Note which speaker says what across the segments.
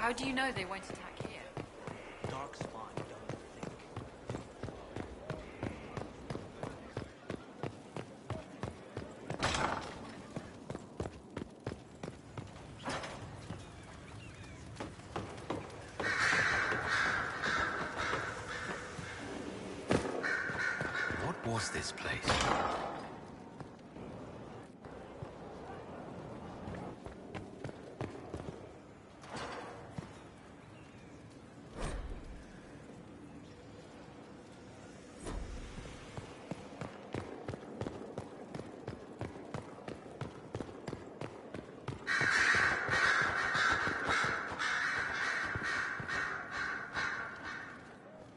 Speaker 1: How do you know they won't attack here?
Speaker 2: Darkspawn don't think.
Speaker 3: What was this place?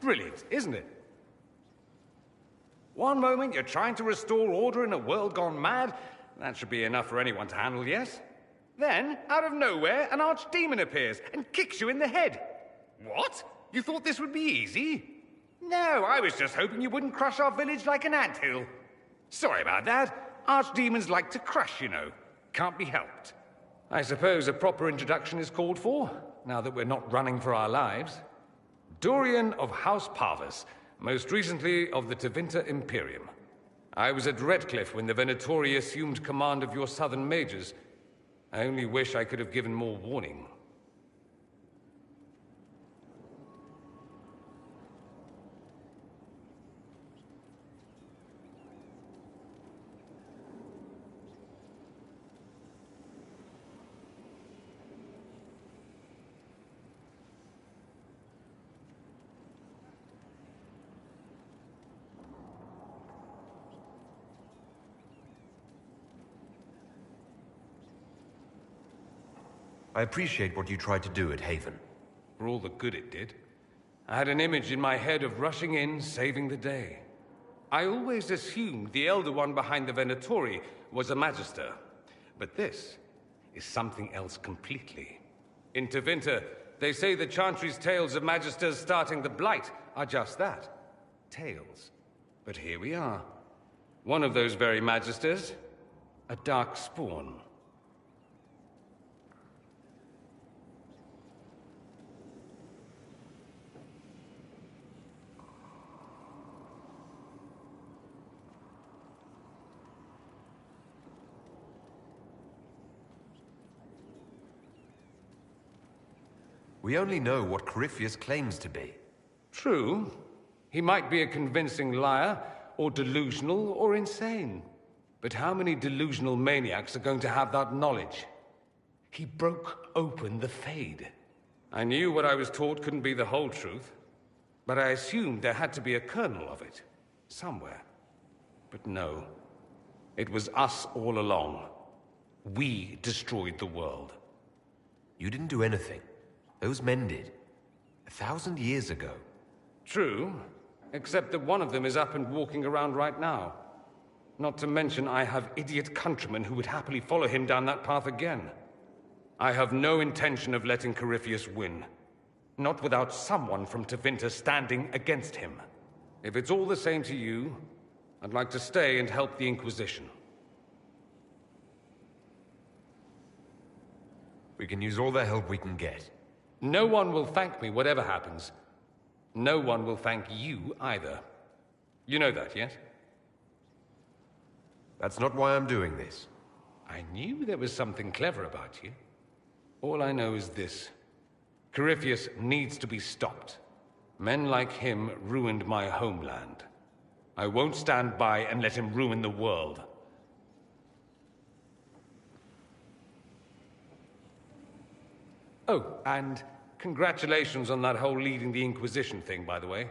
Speaker 4: Brilliant, isn't it? One moment you're trying to restore order in a world gone mad. That should be enough for anyone to handle, yes? Then, out of nowhere, an archdemon appears and kicks you in the head. What? You thought this would be easy? No, I was just hoping you wouldn't crush our village like an anthill. Sorry about that. Archdemons like to crush, you know. Can't be helped. I suppose a proper introduction is called for, now that we're not running for our lives. Dorian of House Parvus, most recently of the Tevinter Imperium. I was at Redcliffe when the Venatori assumed command of your southern mages. I only wish I could have given more warning.
Speaker 3: I appreciate what you tried to do at Haven.
Speaker 4: For all the good it did. I had an image in my head of rushing in, saving the day. I always assumed the Elder One behind the Venatori was a Magister. But this is something else completely. In Tevinter, they say the Chantry's tales of Magisters starting the Blight are just that. Tales. But here we are. One of those very Magisters, a dark spawn.
Speaker 3: We only know what Corypheus claims to be.
Speaker 4: True. He might be a convincing liar, or delusional, or insane. But how many delusional maniacs are going to have that knowledge? He broke open the Fade. I knew what I was taught couldn't be the whole truth, but I assumed there had to be a kernel of it, somewhere. But no. It was us all along. We destroyed the world.
Speaker 3: You didn't do anything. Those men did. 1,000 years ago.
Speaker 4: True, except that one of them is up and walking around right now. Not to mention I have idiot countrymen who would happily follow him down that path again. I have no intention of letting Corypheus win. Not without someone from Tevinter standing against him. If it's all the same to you, I'd like to stay and help the Inquisition.
Speaker 3: We can use all the help we can get.
Speaker 4: No one will thank me whatever happens. No one will thank you either. You know that, yes?
Speaker 3: That's not why I'm doing this.
Speaker 4: I knew there was something clever about you. All I know is this. Corypheus needs to be stopped. Men like him ruined my homeland. I won't stand by and let him ruin the world. Oh, and congratulations on that whole leading the Inquisition thing, by the way.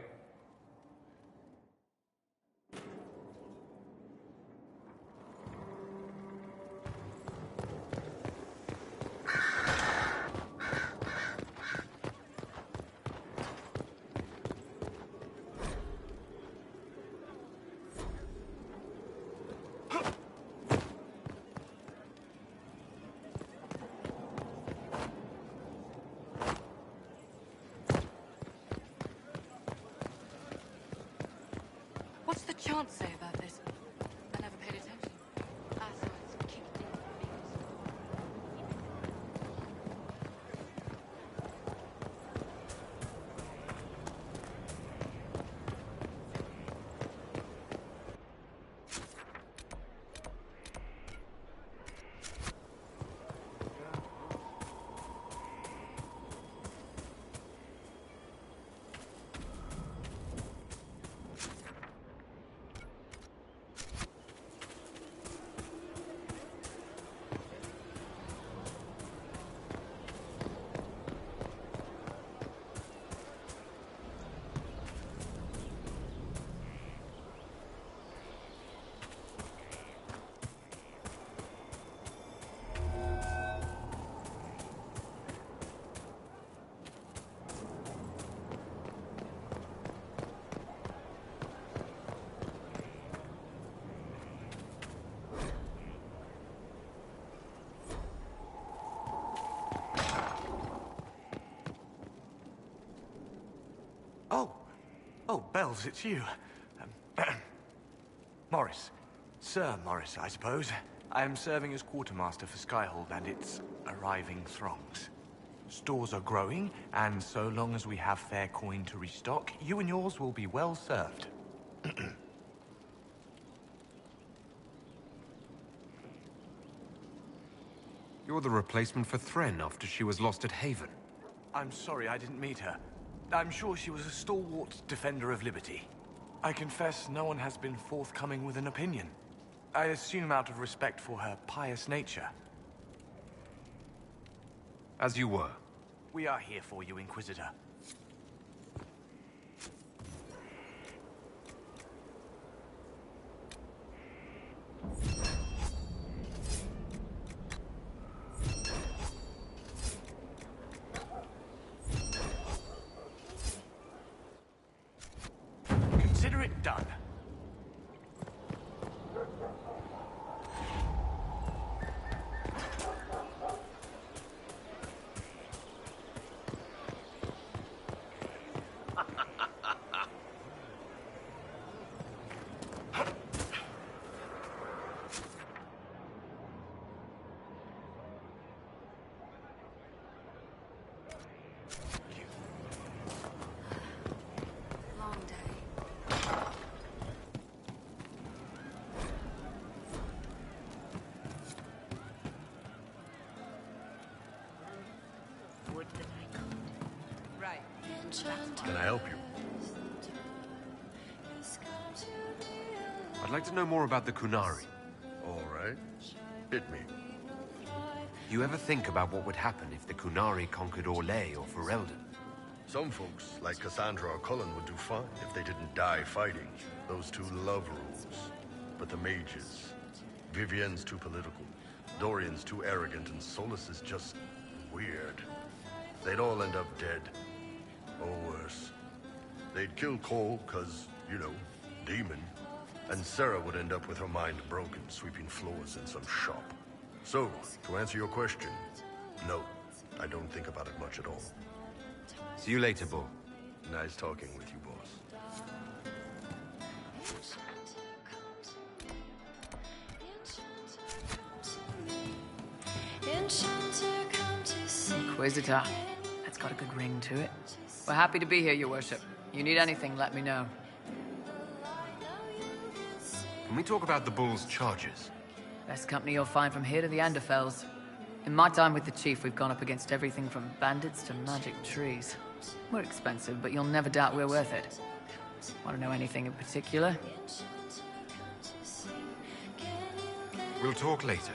Speaker 1: What's the chant say about this? I never paid attention. Ah, so it's kicked in.
Speaker 5: Oh, Bells, it's you. Morris. Sir Morris, I suppose. I am serving as quartermaster for Skyhold and its arriving throngs. Stores are growing, and so long as we have fair coin to restock, you and yours will be well served.
Speaker 3: You're the replacement for Thren after she was lost at Haven.
Speaker 5: I'm sorry I didn't meet her. I'm sure she was a stalwart defender of liberty. I confess no one has been forthcoming with an opinion. I assume out of respect for her pious nature.
Speaker 3: As you were.
Speaker 5: We are here for you, Inquisitor. Consider it done.
Speaker 1: Long day. Would that I could. Right.
Speaker 6: Can I help you?
Speaker 3: I'd like to know more about the Kunari.
Speaker 6: All right. Hit me.
Speaker 3: You ever think about what would happen if the Kunari conquered Orlais or Ferelden?
Speaker 6: Some folks, like Cassandra or Cullen, would do fine if they didn't die fighting. Those two love rules. But the mages... Vivienne's too political. Dorian's too arrogant, and Solus is just... weird. They'd all end up dead. Or worse. They'd kill Cole, cause, you know, demon. And Sarah would end up with her mind broken, sweeping floors in some shop. So, to answer your question, no, I don't think about it much at all.
Speaker 3: See you later, Bull.
Speaker 6: Nice talking with you, boss.
Speaker 1: Inquisitor. That's got a good ring to it. We're happy to be here, Your Worship. You need anything, let me know.
Speaker 3: Can we talk about the Bull's charges?
Speaker 1: Best company you'll find from here to the Anderfells. In my time with the Chief, we've gone up against everything from bandits to magic trees. We're expensive, but you'll never doubt we're worth it. Want to know anything in particular?
Speaker 3: We'll talk later.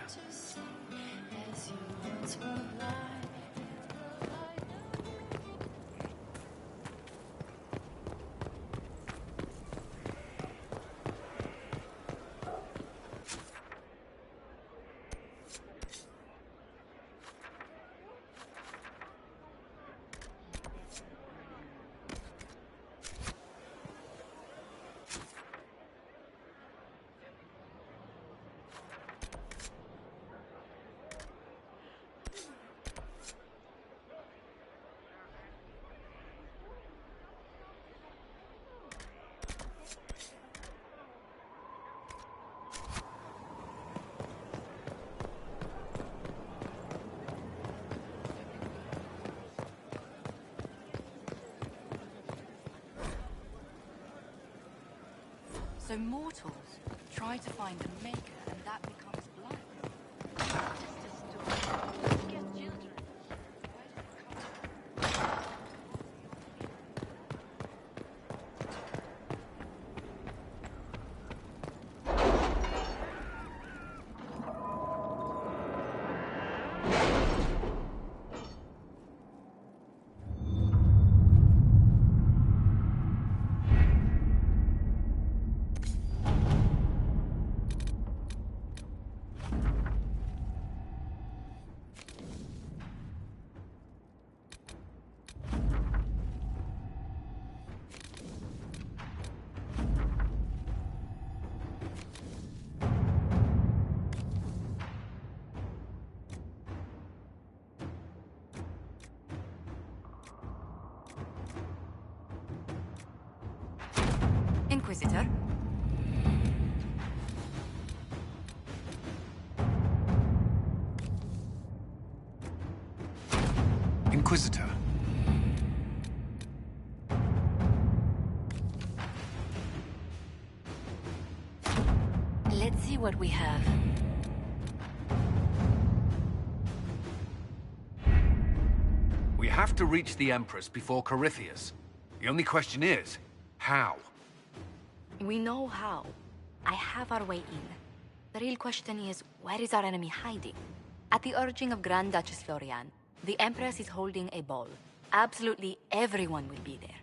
Speaker 1: So mortals try to find a maker, and that becomes blind. Get children.
Speaker 7: Inquisitor.
Speaker 8: Inquisitor.
Speaker 7: Let's see what we have.
Speaker 8: We have to reach the Empress before Corypheus. The only question is, how?
Speaker 7: We know how. I have our way in. The real question is, where is our enemy hiding? At the urging of Grand Duchess Florian, the Empress is holding a ball. Absolutely everyone will be there.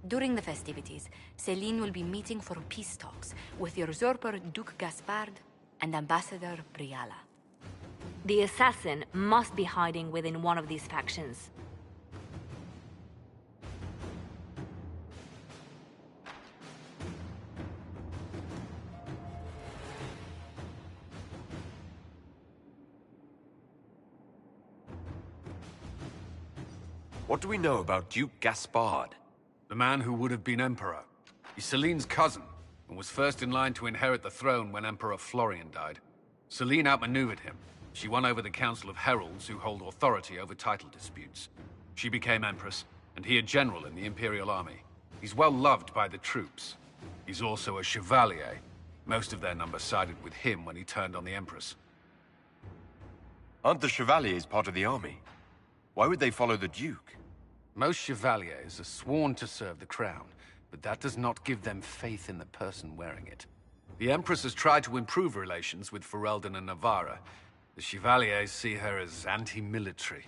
Speaker 7: During the festivities, Celine will be meeting for peace talks with the usurper Duke Gaspard and Ambassador Briala.
Speaker 9: The assassin must be hiding within one of these factions.
Speaker 3: What do we know about Duke Gaspard?
Speaker 8: The man who would have been Emperor. He's Celine's cousin, and was first in line to inherit the throne when Emperor Florian died. Celine outmaneuvered him. She won over the Council of Heralds, who hold authority over title disputes. She became Empress, and he a general in the Imperial Army. He's well loved by the troops. He's also a Chevalier. Most of their number sided with him when he turned on the Empress.
Speaker 3: Aren't the Chevaliers part of the army? Why would they follow the Duke?
Speaker 8: Most Chevaliers are sworn to serve the crown, but that does not give them faith in the person wearing it. The Empress has tried to improve relations with Ferelden and Navarra. The Chevaliers see her as anti-military.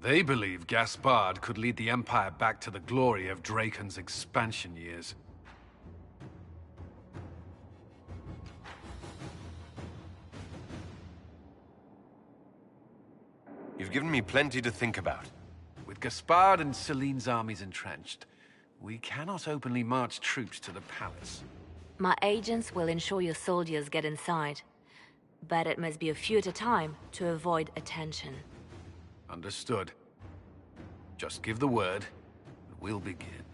Speaker 8: They believe Gaspard could lead the Empire back to the glory of Draken's expansion years.
Speaker 3: You've given me plenty to think about.
Speaker 8: With Gaspard and Celine's armies entrenched, we cannot openly march troops to the palace.
Speaker 9: My agents will ensure your soldiers get inside. But it must be a few at a time to avoid attention.
Speaker 8: Understood. Just give the word, and we'll begin.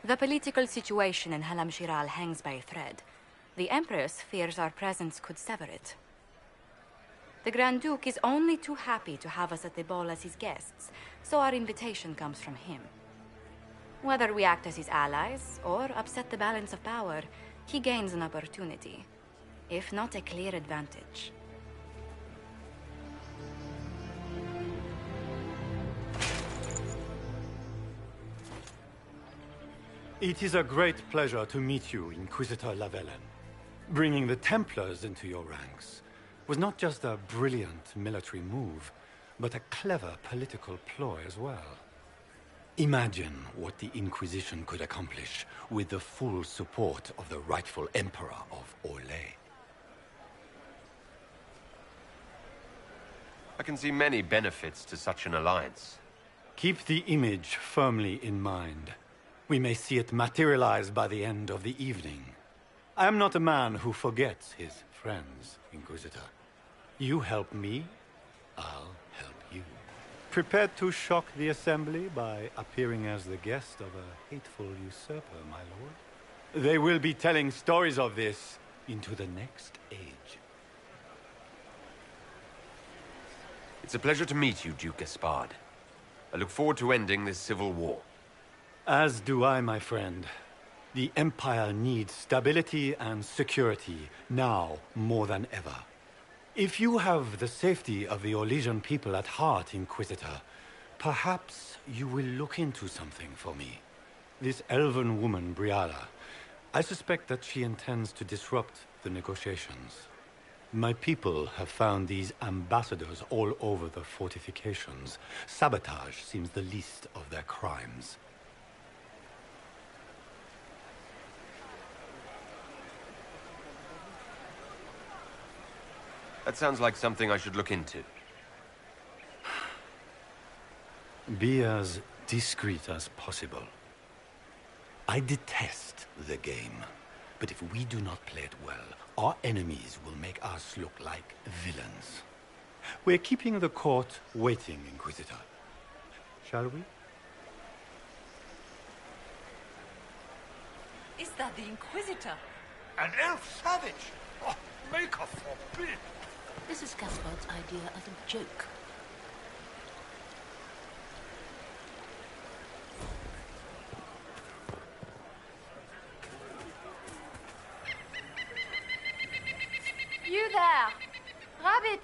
Speaker 7: The political situation in Halam Shiral hangs by a thread. The Empress fears our presence could sever it. The Grand Duke is only too happy to have us at the ball as his guests, so our invitation comes from him. Whether we act as his allies or upset the balance of power, he gains an opportunity, if not a clear advantage.
Speaker 10: It is a great pleasure to meet you, Inquisitor Lavellen. Bringing the Templars into your ranks was not just a brilliant military move, but a clever political ploy as well. Imagine what the Inquisition could accomplish with the full support of the rightful Emperor of Orlais.
Speaker 3: I can see many benefits to such an alliance.
Speaker 10: Keep the image firmly in mind. We may see it materialize by the end of the evening. I am not a man who forgets his friends, Inquisitor. You help me, I'll help you. Prepared to shock the Assembly by appearing as the guest of a hateful usurper, my lord? They will be telling stories of this into the next age.
Speaker 3: It's a pleasure to meet you, Duke Gaspard. I look forward to ending this civil war.
Speaker 10: As do I, my friend. The Empire needs stability and security, now more than ever. If you have the safety of the Orlesian people at heart, Inquisitor, perhaps you will look into something for me. This elven woman, Briala, I suspect that she intends to disrupt the negotiations. My people have found these ambassadors all over the fortifications. Sabotage seems the least of their crimes.
Speaker 3: That sounds like something I should look into.
Speaker 10: Be as discreet as possible. I detest the game, but if we do not play it well, our enemies will make us look like villains. We're keeping the court waiting, Inquisitor. Shall we?
Speaker 11: Is that the Inquisitor?
Speaker 6: An elf savage! Oh, make her forbid!
Speaker 11: This is Gaspard's idea of a joke.
Speaker 12: You there! Rabbit!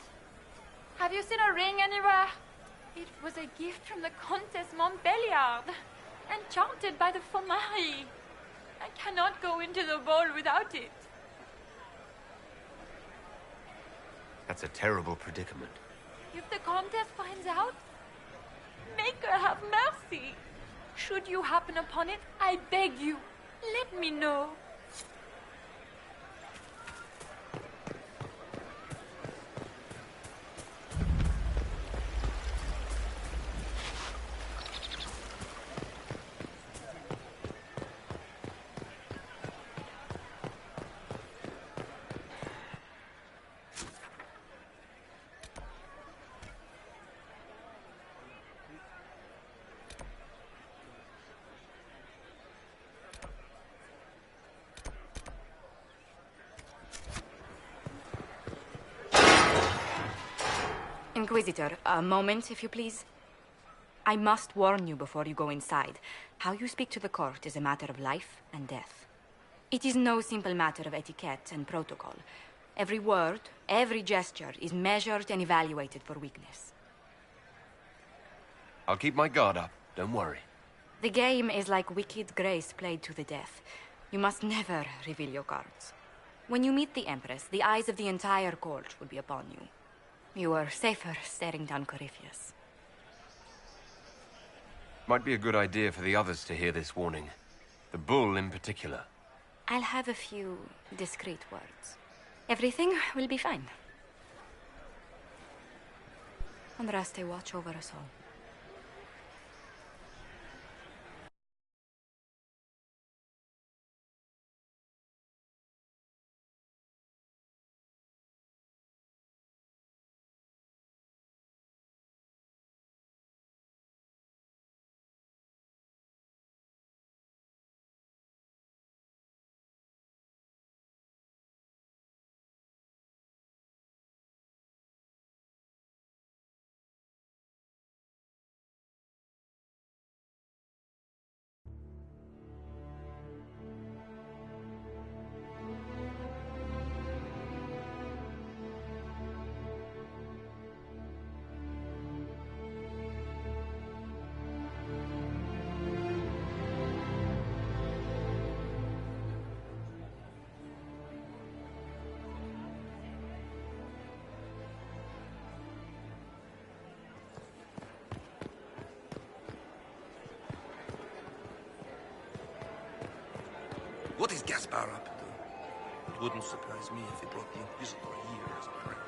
Speaker 12: Have you seen a ring anywhere? It was a gift from the Countess Montbelliard, enchanted by the Fomari. I cannot go into the ball without it.
Speaker 3: That's a terrible predicament.
Speaker 12: If the Countess finds out, make her have mercy. Should you happen upon it, I beg you, let me know.
Speaker 7: Inquisitor, a moment, if you please. I must warn you before you go inside. How you speak to the court is a matter of life and death. It is no simple matter of etiquette and protocol. Every word, every gesture is measured and evaluated for weakness.
Speaker 3: I'll keep my guard up, don't worry.
Speaker 7: The game is like Wicked Grace played to the death. You must never reveal your cards. When you meet the Empress, the eyes of the entire court will be upon you. You are safer staring down Corypheus.
Speaker 3: Might be a good idea for the others to hear this warning. The bull in particular.
Speaker 7: I'll have a few discreet words. Everything will be fine. Andraste, watch over us all.
Speaker 13: What is Gaspard up to? It wouldn't surprise me if he brought the Inquisitor here as a prank.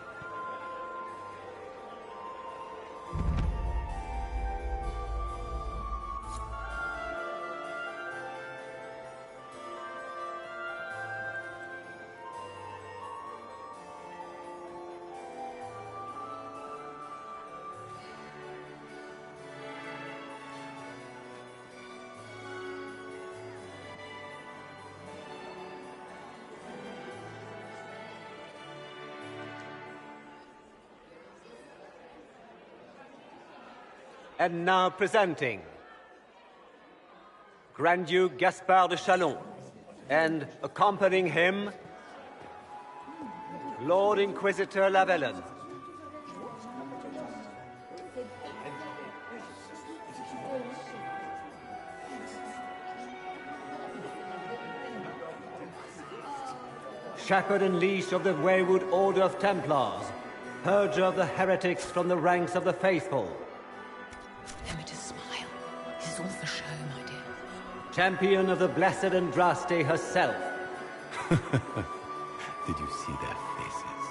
Speaker 14: And now presenting Grand Duke Gaspard de Chalon, and accompanying him, Lord Inquisitor Lavellen. Shepherd and leash of the wayward Order of Templars, purger of the heretics from the ranks of the faithful.
Speaker 11: Emmett's smile. This is all for show, my dear.
Speaker 14: Champion of the Blessed Andraste herself.
Speaker 10: Did you see their faces?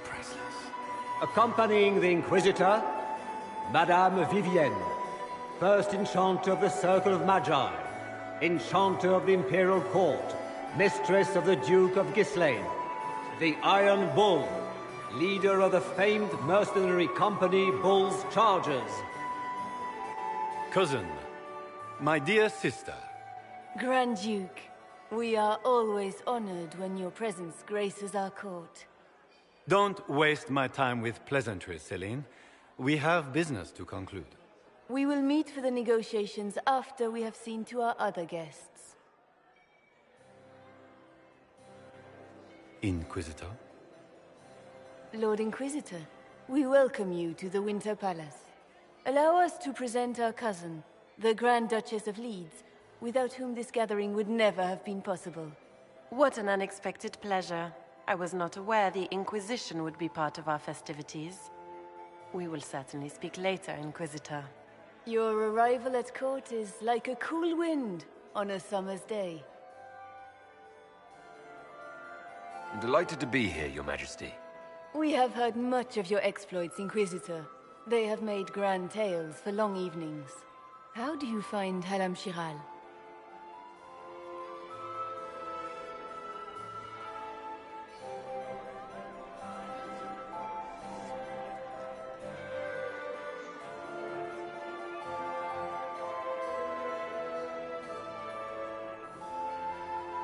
Speaker 10: Priceless.
Speaker 14: Accompanying the Inquisitor, Madame Vivienne, first Enchanter of the Circle of Magi, Enchanter of the Imperial Court, Mistress of the Duke of Ghislaine, the Iron Bull, leader of the famed mercenary company Bull's Chargers.
Speaker 10: Cousin, my dear sister.
Speaker 15: Grand Duke, we are always honored when your presence graces our court.
Speaker 10: Don't waste my time with pleasantries, Celine. We have business to conclude.
Speaker 15: We will meet for the negotiations after we have seen to our other guests.
Speaker 10: Inquisitor?
Speaker 15: Lord Inquisitor, we welcome you to the Winter Palace. Allow us to present our cousin, the Grand Duchess of Leeds, without whom this gathering would never have been possible.
Speaker 16: What an unexpected pleasure. I was not aware the Inquisition would be part of our festivities. We will certainly speak later, Inquisitor.
Speaker 15: Your arrival at court is like a cool wind on a summer's day.
Speaker 3: I'm delighted to be here, Your Majesty.
Speaker 15: We have heard much of your exploits, Inquisitor. They have made grand tales for long evenings. How do you find Halam Shiral?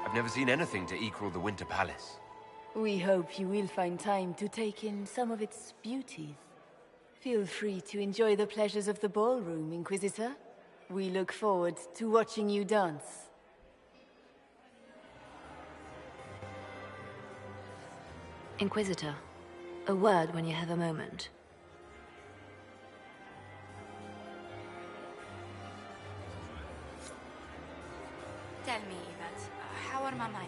Speaker 3: I've never seen anything to equal the Winter Palace.
Speaker 15: We hope you will find time to take in some of its beauties. Feel free to enjoy the pleasures of the ballroom, Inquisitor. We look forward to watching you dance.
Speaker 9: Inquisitor, a word when you have a moment.
Speaker 7: Tell me, Yvette, how are my minor?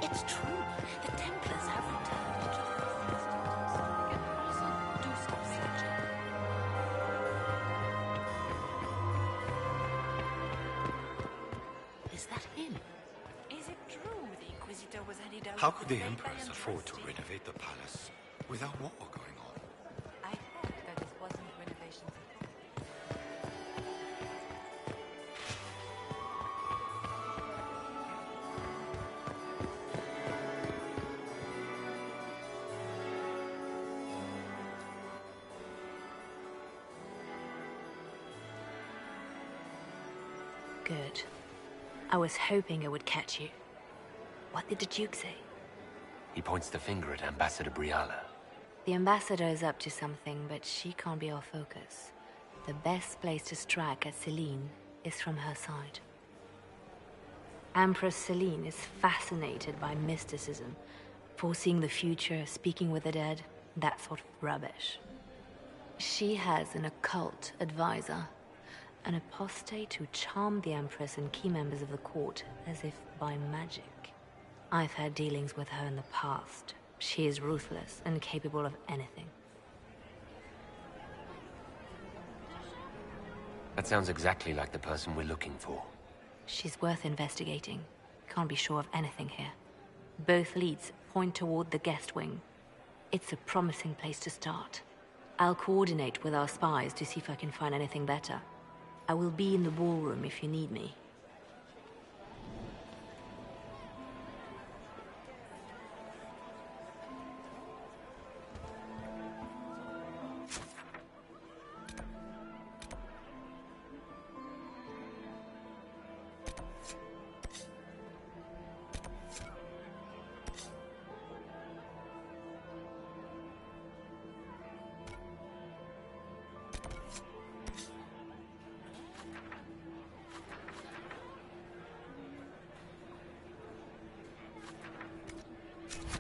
Speaker 11: It's true. The Templars have returned to their existence. We can also do some searching. Is that him? Is it true the Inquisitor was headed out?
Speaker 10: How could the Empress afford to renovate the palace without war going on?
Speaker 7: I thought that this wasn't renovations at all.
Speaker 9: Good. I was hoping it would catch you. What did the Duke say?
Speaker 3: He points the finger at Ambassador Briala.
Speaker 9: The ambassador is up to something, but she can't be our focus. The best place to strike at Celine is from her side. Empress Celine is fascinated by mysticism, foreseeing the future, speaking with the dead, that sort of rubbish. She has an occult advisor, an apostate who charmed the Empress and key members of the court as if by magic. I've had dealings with her in the past. She is ruthless and capable of anything.
Speaker 3: That sounds exactly like the person we're looking for.
Speaker 9: She's worth investigating. Can't be sure of anything here. Both leads point toward the guest wing. It's a promising place to start. I'll coordinate with our spies to see if I can find anything better. I will be in the ballroom if you need me.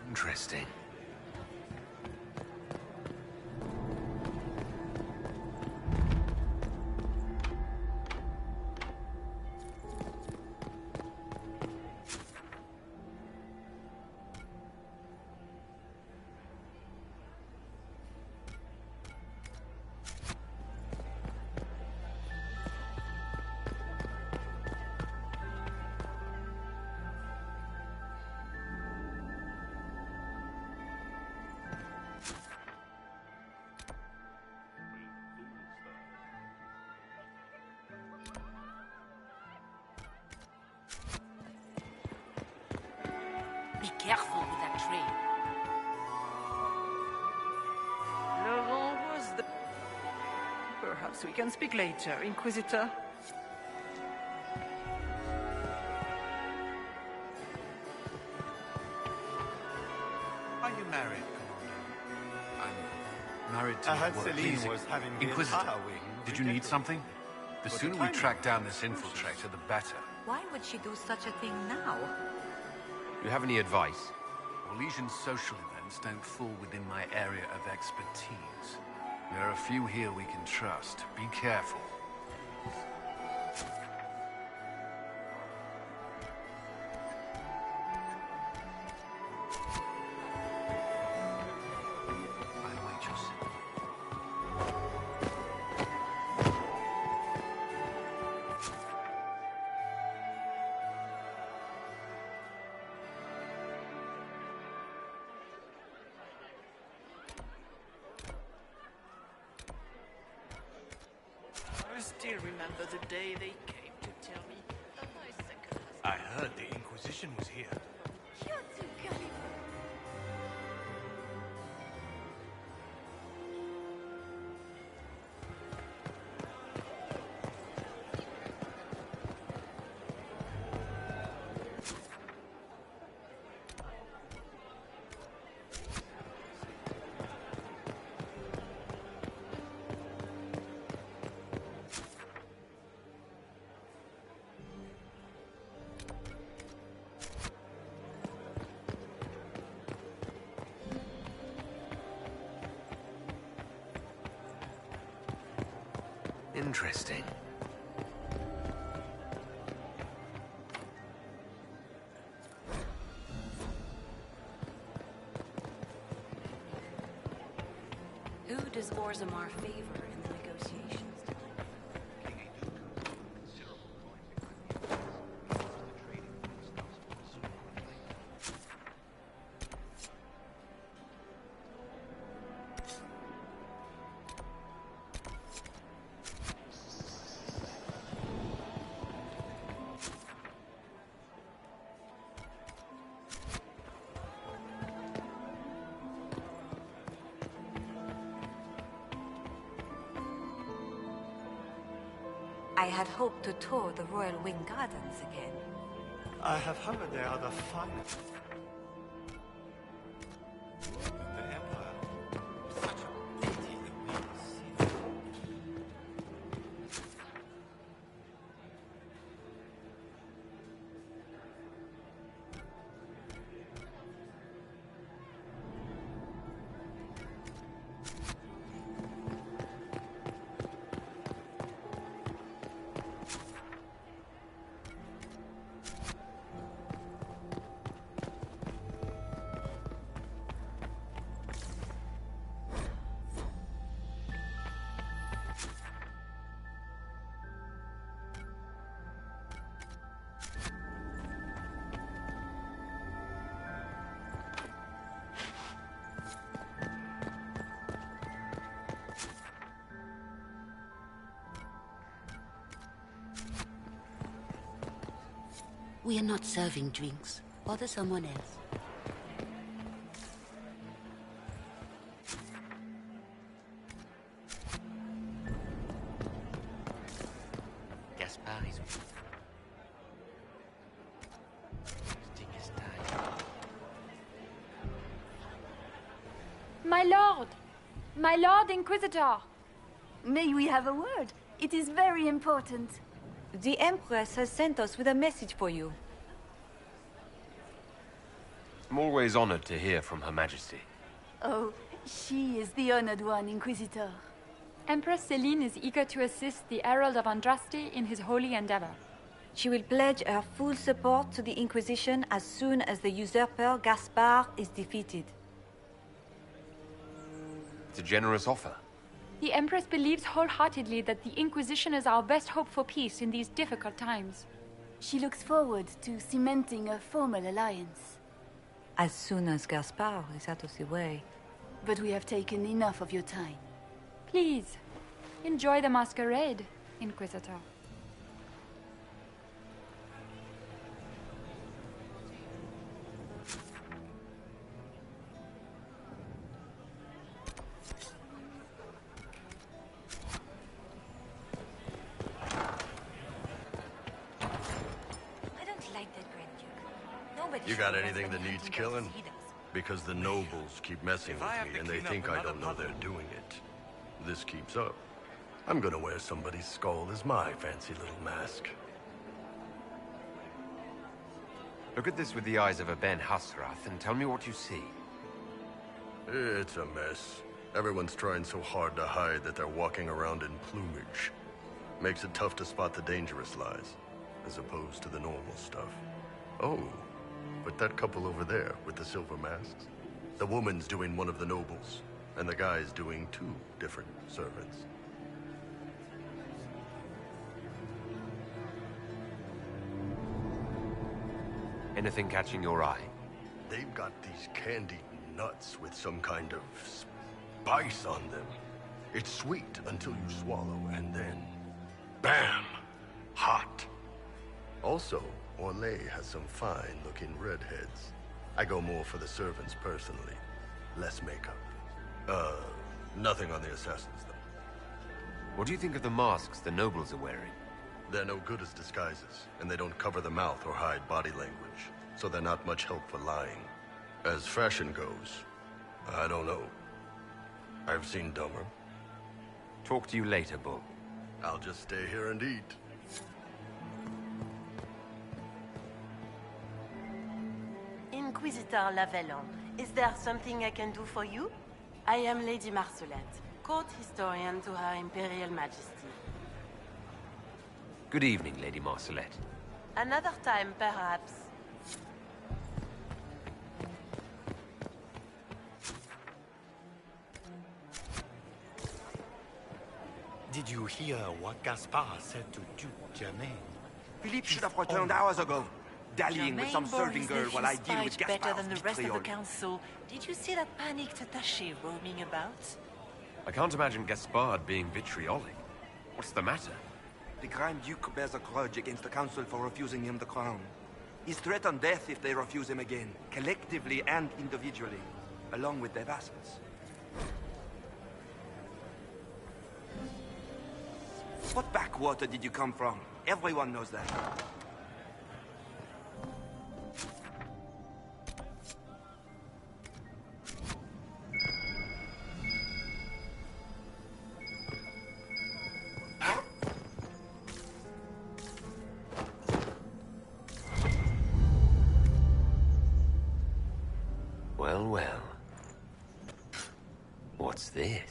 Speaker 3: Interesting.
Speaker 11: Be careful with that tree.
Speaker 17: Laurent was the... Perhaps we can speak later, Inquisitor.
Speaker 5: Are you married, Commander?
Speaker 8: I'm married to
Speaker 10: I heard
Speaker 8: what,
Speaker 10: Celine
Speaker 8: please,
Speaker 10: was having the
Speaker 8: Inquisitor,
Speaker 10: entire wing
Speaker 8: did you need something? The
Speaker 10: But
Speaker 8: sooner
Speaker 10: the
Speaker 8: we
Speaker 10: timing-
Speaker 8: track down this infiltrator, the better.
Speaker 7: Why would she do such a thing now?
Speaker 3: Do you have any advice?
Speaker 8: Orlesian social events don't fall within my area of expertise. There are a few here we can trust. Be careful. I await your signal.
Speaker 17: I still remember the day they came to tell me that my second husband...
Speaker 5: I heard the Inquisition was here.
Speaker 11: You're too gullible.
Speaker 3: Interesting.
Speaker 7: Who does Orzammar favor in the negotiations? I had hoped to tour the Royal Wing Gardens again.
Speaker 10: I have heard they are the finest. The Empire. Such a pity that we see them.
Speaker 11: We are not serving drinks. Bother someone else.
Speaker 3: Gaspard is... Sting is tied.
Speaker 12: My lord! My lord Inquisitor!
Speaker 15: May we have a word? It is very important.
Speaker 18: The Empress has sent us with a message for you.
Speaker 3: I'm always honored to hear from Her Majesty.
Speaker 15: Oh, she is the honored one, Inquisitor.
Speaker 12: Empress Celine is eager to assist the Herald of Andraste in his holy endeavor.
Speaker 18: She will pledge her full support to the Inquisition as soon as the usurper Gaspard is defeated.
Speaker 3: It's a generous offer.
Speaker 12: The Empress believes wholeheartedly that the Inquisition is our best hope for peace in these difficult times.
Speaker 15: She looks forward to cementing a formal alliance.
Speaker 18: As soon as Gaspard is out of the way.
Speaker 15: But we have taken enough of your time.
Speaker 12: Please, enjoy the masquerade, Inquisitor.
Speaker 6: You got anything that needs killing? Because the nobles keep messing with me and they think I don't know they're doing it. This keeps up, I'm gonna wear somebody's skull as my fancy little mask.
Speaker 3: Look at this with the eyes of a Ben Hasrath and tell me what you see.
Speaker 6: It's a mess. Everyone's trying so hard to hide that they're walking around in plumage. Makes it tough to spot the dangerous lies, as opposed to the normal stuff. Oh, but that couple over there with the silver masks? The woman's doing one of the nobles, and the guy's doing two different servants.
Speaker 3: Anything catching your eye?
Speaker 6: They've got these candied nuts with some kind of spice on them. It's sweet until you swallow, and then... BAM! Hot! Also, Orlais has some fine-looking redheads. I go more for the servants personally. Less makeup. Nothing on the assassins, though.
Speaker 3: What do you think of the masks the nobles are wearing?
Speaker 6: They're no good as disguises, and they don't cover the mouth or hide body language, so they're not much help for lying. As fashion goes, I don't know. I've seen dumber.
Speaker 3: Talk to you later, Bull.
Speaker 6: I'll just stay here and eat.
Speaker 16: Inquisitor Lavellon, is there something I can do for you? I am Lady Marcelette, court historian to Her Imperial Majesty.
Speaker 3: Good evening, Lady Marcelette.
Speaker 16: Another time, perhaps.
Speaker 19: Did you hear what Gaspard said to Duke Germain?
Speaker 13: Philippe should have returned hours ago, dallying with some serving girl while I deal with
Speaker 17: better
Speaker 13: Gaspard's
Speaker 17: than the rest of the
Speaker 13: vitriol.
Speaker 17: council. Did you see that panicked attaché roaming about?
Speaker 3: I can't imagine Gaspard being vitriolic. What's the matter?
Speaker 13: The Grand Duke bears a grudge against the council for refusing him the crown. He's threatened death if they refuse him again, collectively and individually, along with their vassals. What backwater did you come from? Everyone knows that.
Speaker 3: Well, well. What's this?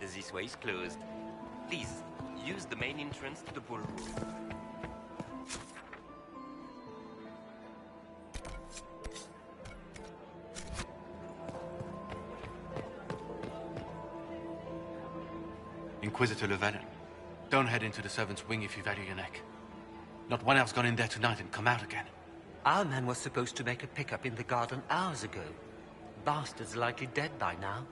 Speaker 20: This way is closed. Please, use the main entrance to the ballroom.
Speaker 5: Inquisitor Llewellyn, don't head into the servants' wing if you value your neck. Not one else gone in there tonight and come out again.
Speaker 14: Our man was supposed to make a pickup in the garden hours ago. Bastard's likely dead by now.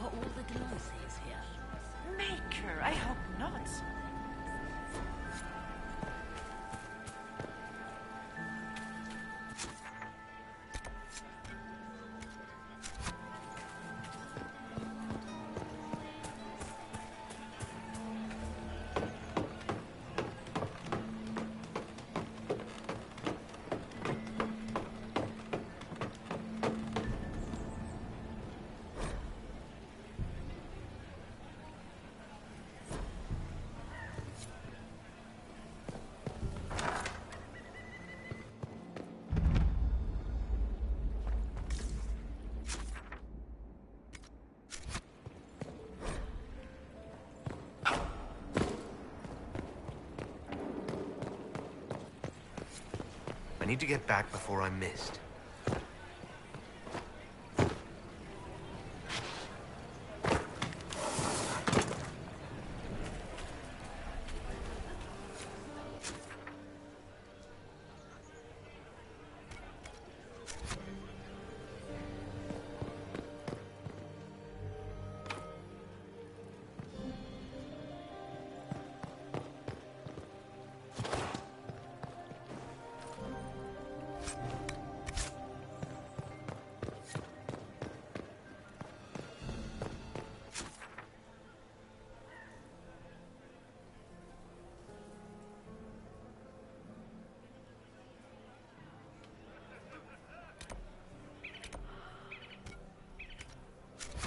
Speaker 11: Are all the devices here?
Speaker 17: Maker, I hope not.
Speaker 3: I need to get back before I'm missed.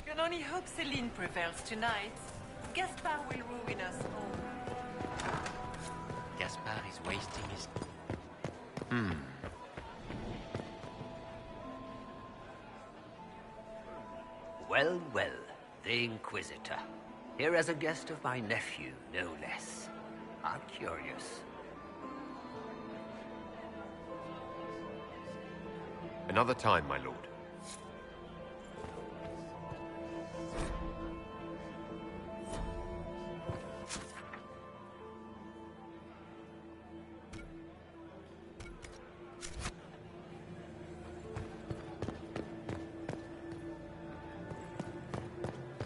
Speaker 17: Can only hope Celine prevails tonight. Gaspard will ruin us all.
Speaker 14: Gaspard is wasting his... Well, well, the Inquisitor. Here as a guest of my nephew, no less. How curious.
Speaker 3: Another time, my lord.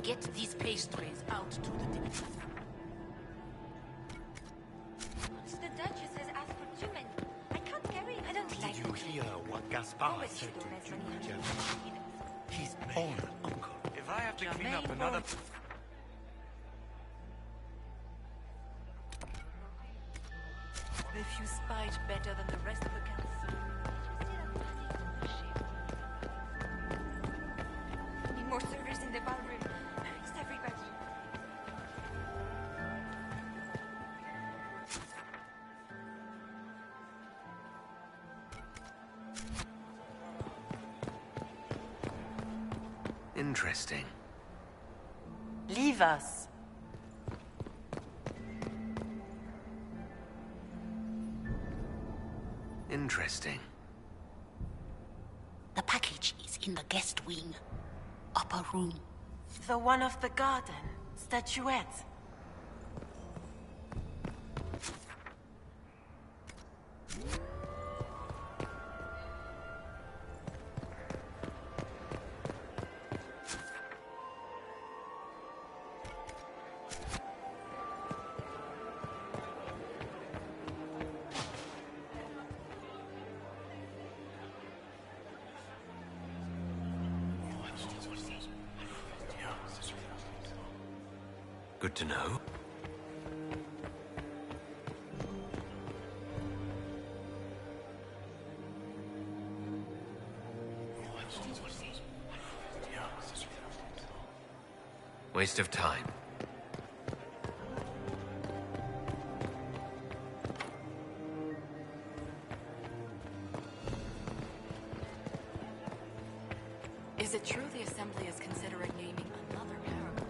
Speaker 11: Get these pastries out to the
Speaker 7: The Duchess has asked for too many. I can't carry. I don't like
Speaker 19: Did you hear what Gaspard said to Duke Germain? His own uncle.
Speaker 5: If I have to clean up another...
Speaker 17: Refuse spite better than the rest of the council.
Speaker 7: Need more servers in the ballroom. It's everybody.
Speaker 3: Interesting.
Speaker 16: Leave us.
Speaker 3: Interesting.
Speaker 11: The package is in the guest wing. Upper room.
Speaker 16: The one of the garden. Statuette.
Speaker 3: Good to know. Waste of time.
Speaker 17: Is
Speaker 7: it true the Assembly is considering naming another paragon?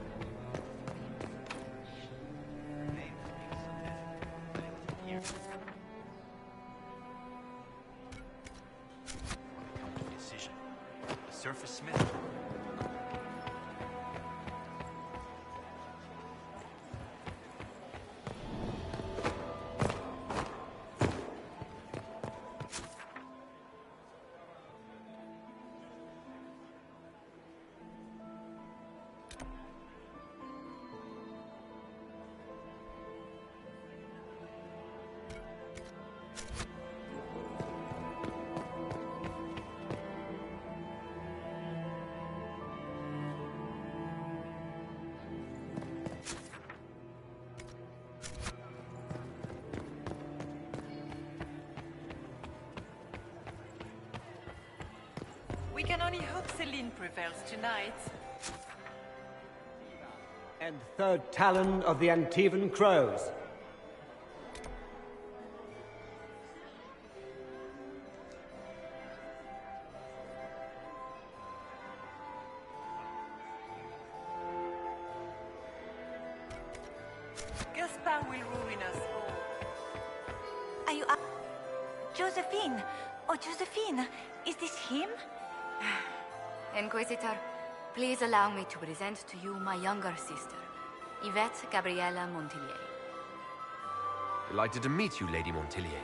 Speaker 2: Decision. The Surface Smith.
Speaker 17: We can only hope Celine prevails tonight.
Speaker 14: And third Talon of the Antivan Crows.
Speaker 17: Gaspard will ruin us all.
Speaker 18: Are you Josephine? Oh, Josephine, is this him?
Speaker 7: Inquisitor, please allow me to present to you my younger sister, Yvette Gabriella Montillier.
Speaker 3: Delighted to meet you, Lady Montillier.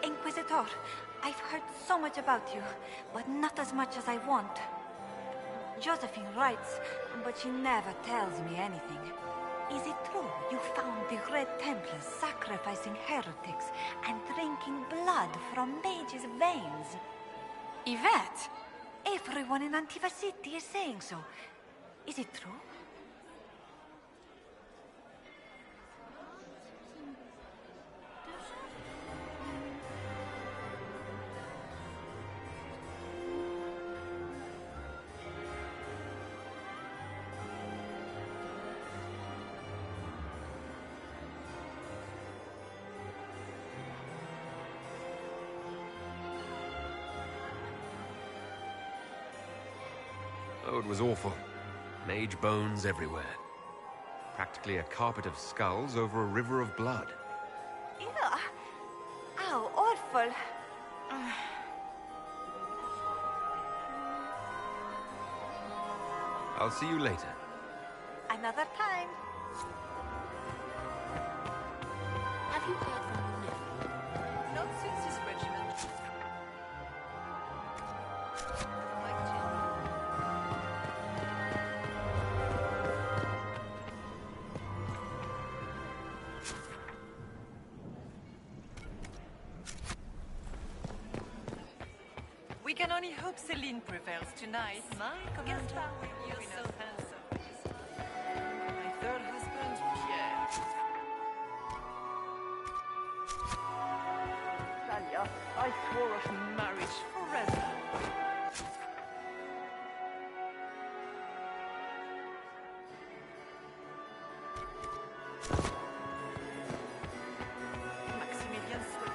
Speaker 18: Inquisitor, I've heard so much about you, but not as much as I want. Josephine writes, but she never tells me anything. Is it true you found the Red Templars sacrificing heretics and drinking blood from mages' veins?
Speaker 7: Yvette!
Speaker 18: Everyone in Antiva City is saying so. Is it true?
Speaker 3: Oh, it was awful. Mage bones everywhere. Practically a carpet of skulls over a river of blood.
Speaker 18: Ew. Ow, awful.
Speaker 3: I'll see you later.
Speaker 18: Another time.
Speaker 11: Have you heard from your nephew?
Speaker 17: Not since his regiment. We can only hope Celine prevails tonight. My commander, you're so handsome. My third husband, Pierre. Talia, I swore us marriage forever. Maximilian Swift.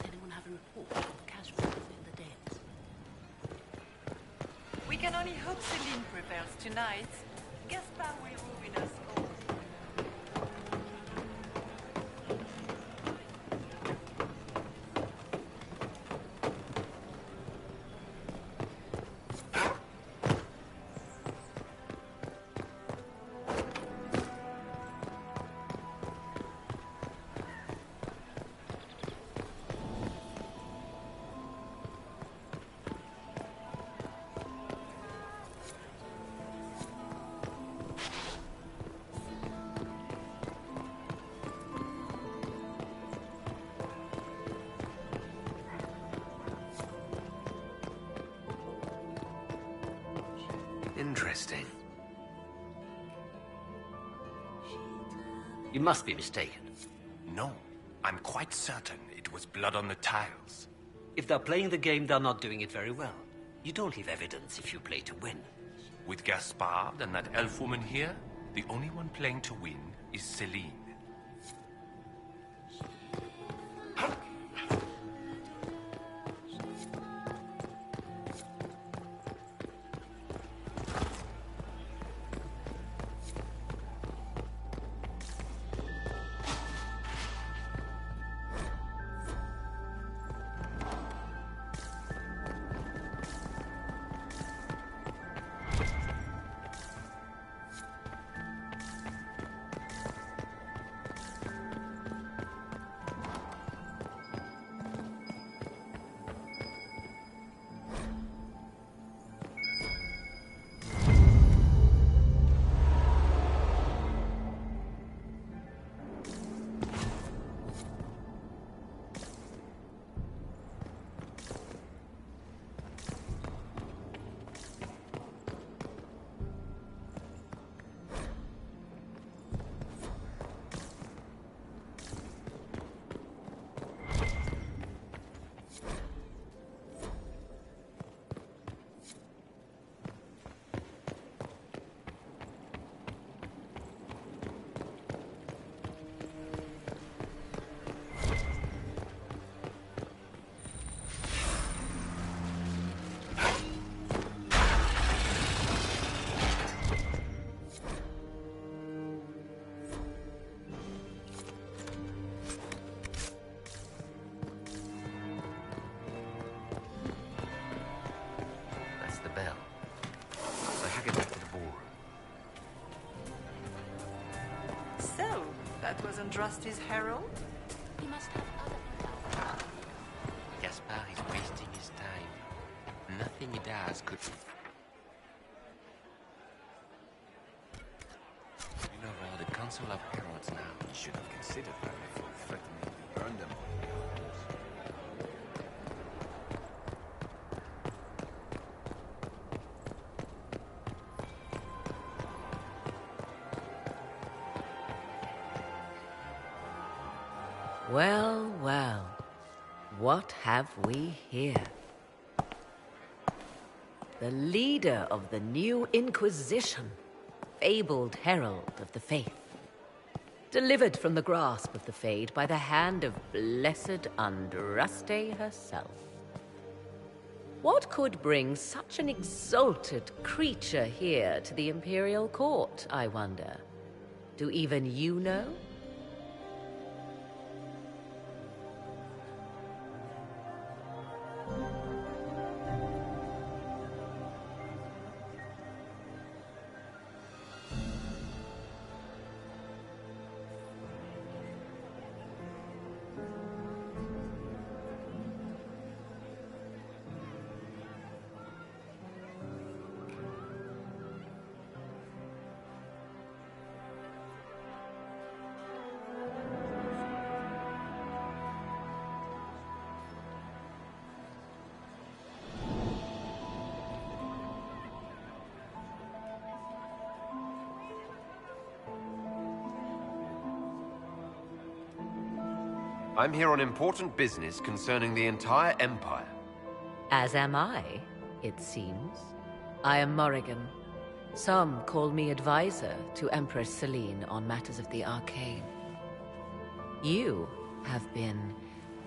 Speaker 11: Anyone have a report of casualties in the dens?
Speaker 17: We can only hope Celine prevails tonight. Gaspard will ruin us all.
Speaker 3: Interesting.
Speaker 14: You must be mistaken.
Speaker 2: No, I'm quite certain it was blood on the tiles.
Speaker 14: If they're playing the game, they're not doing it very well. You don't leave evidence if you play to win.
Speaker 2: With Gaspard and that elf woman here, the only one playing to win is Celine.
Speaker 17: That wasn't Rusty's herald?
Speaker 11: He must have other
Speaker 20: Gaspard is wasting his time. Nothing he does could... You know, well, the Council of Heralds now.
Speaker 2: You should have considered that before threatening to burn them.
Speaker 21: Well, well, what have we here? The leader of the new Inquisition, fabled herald of the faith, delivered from the grasp of the Fade by the hand of blessed Andraste herself. What could bring such an exalted creature here to the Imperial Court, I wonder? Do even you know?
Speaker 3: I'm here on important business concerning the entire Empire.
Speaker 21: As am I, it seems. I am Morrigan. Some call me advisor to Empress Celine on matters of the arcane. You have been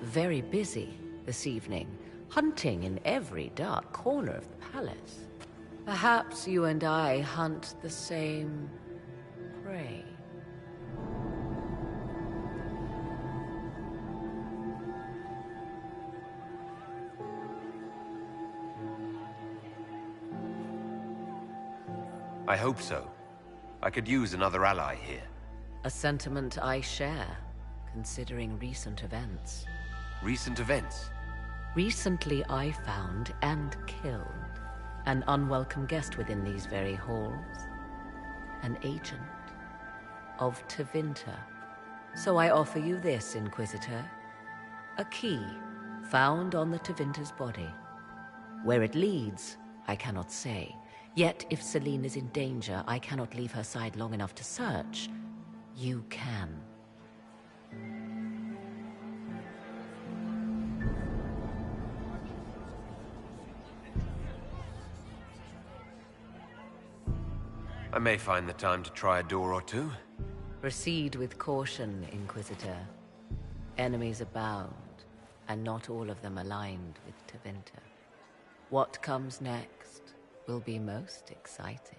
Speaker 21: very busy this evening, hunting in every dark corner of the palace. Perhaps you and I hunt the same prey.
Speaker 3: I hope so. I could use another ally here.
Speaker 21: A sentiment I share, considering recent events.
Speaker 3: Recent events?
Speaker 21: Recently I found and killed an unwelcome guest within these very halls. An agent of Tevinter. So I offer you this, Inquisitor. A key found on the Tevinter's body. Where it leads, I cannot say. Yet, if Celine is in danger, I cannot leave her side long enough to search. You can.
Speaker 3: I may find the time to try a door or two.
Speaker 21: Proceed with caution, Inquisitor. Enemies abound, and not all of them aligned with Tevinter. What comes next will be most exciting.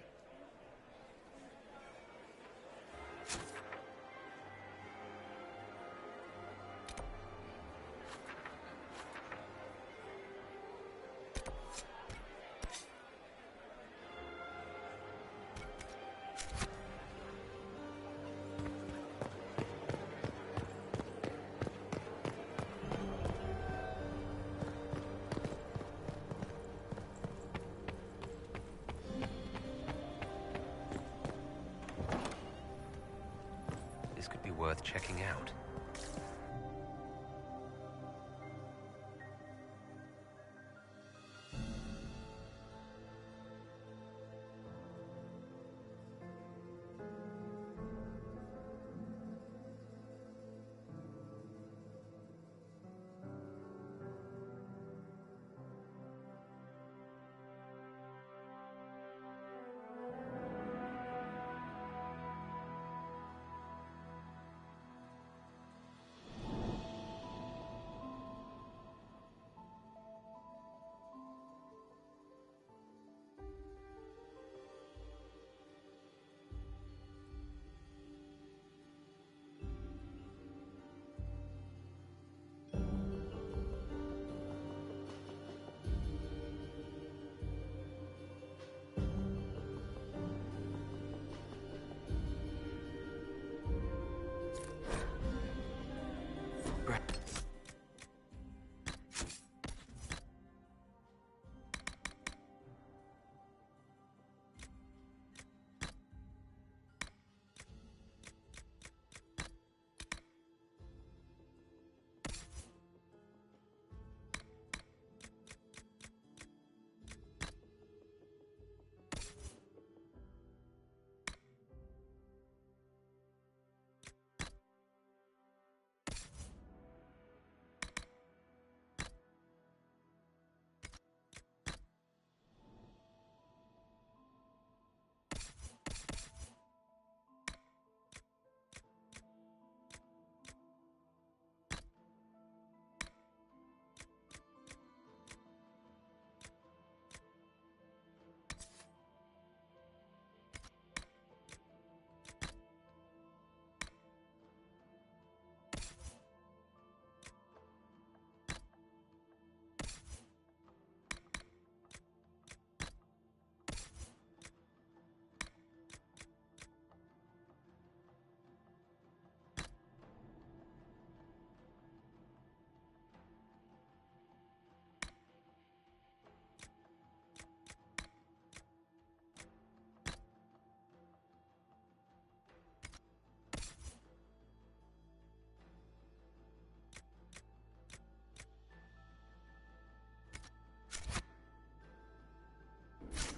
Speaker 3: This could be worth checking out.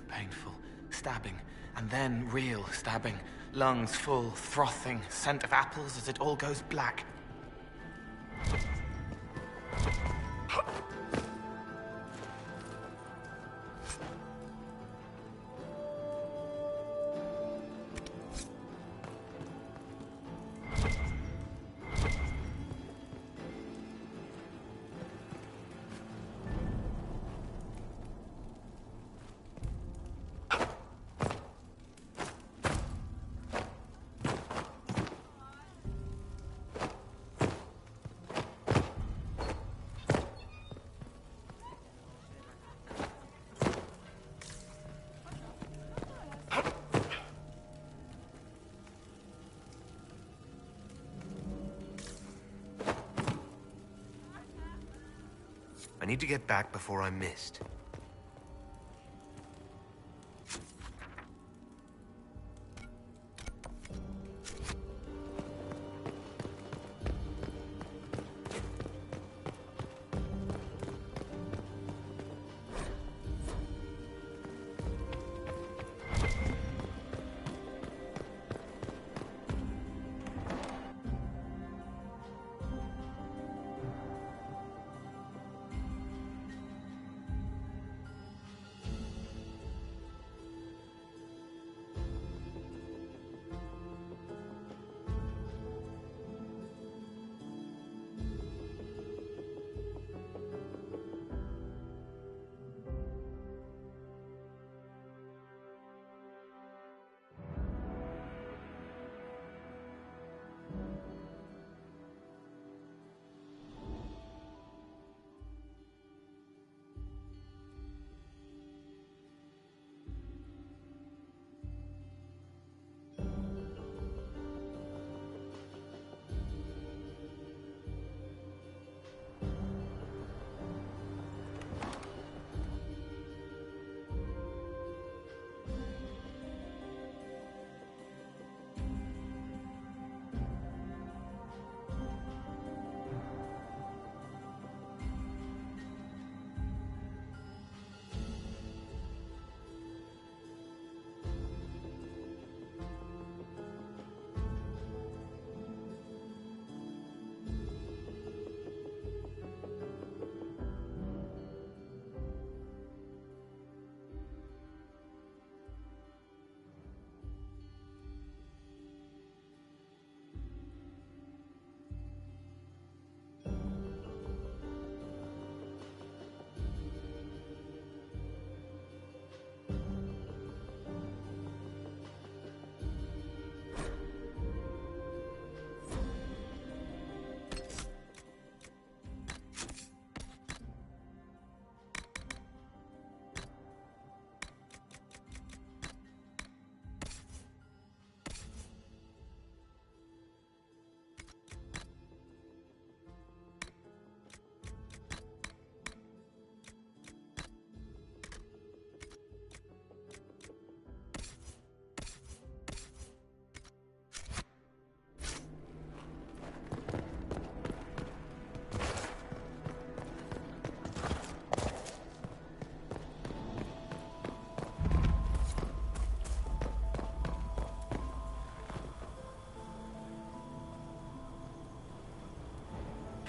Speaker 5: Painful. Stabbing. And then real stabbing. Lungs full, frothing, scent of apples as it all goes black.
Speaker 3: I need to get back before I'm missed.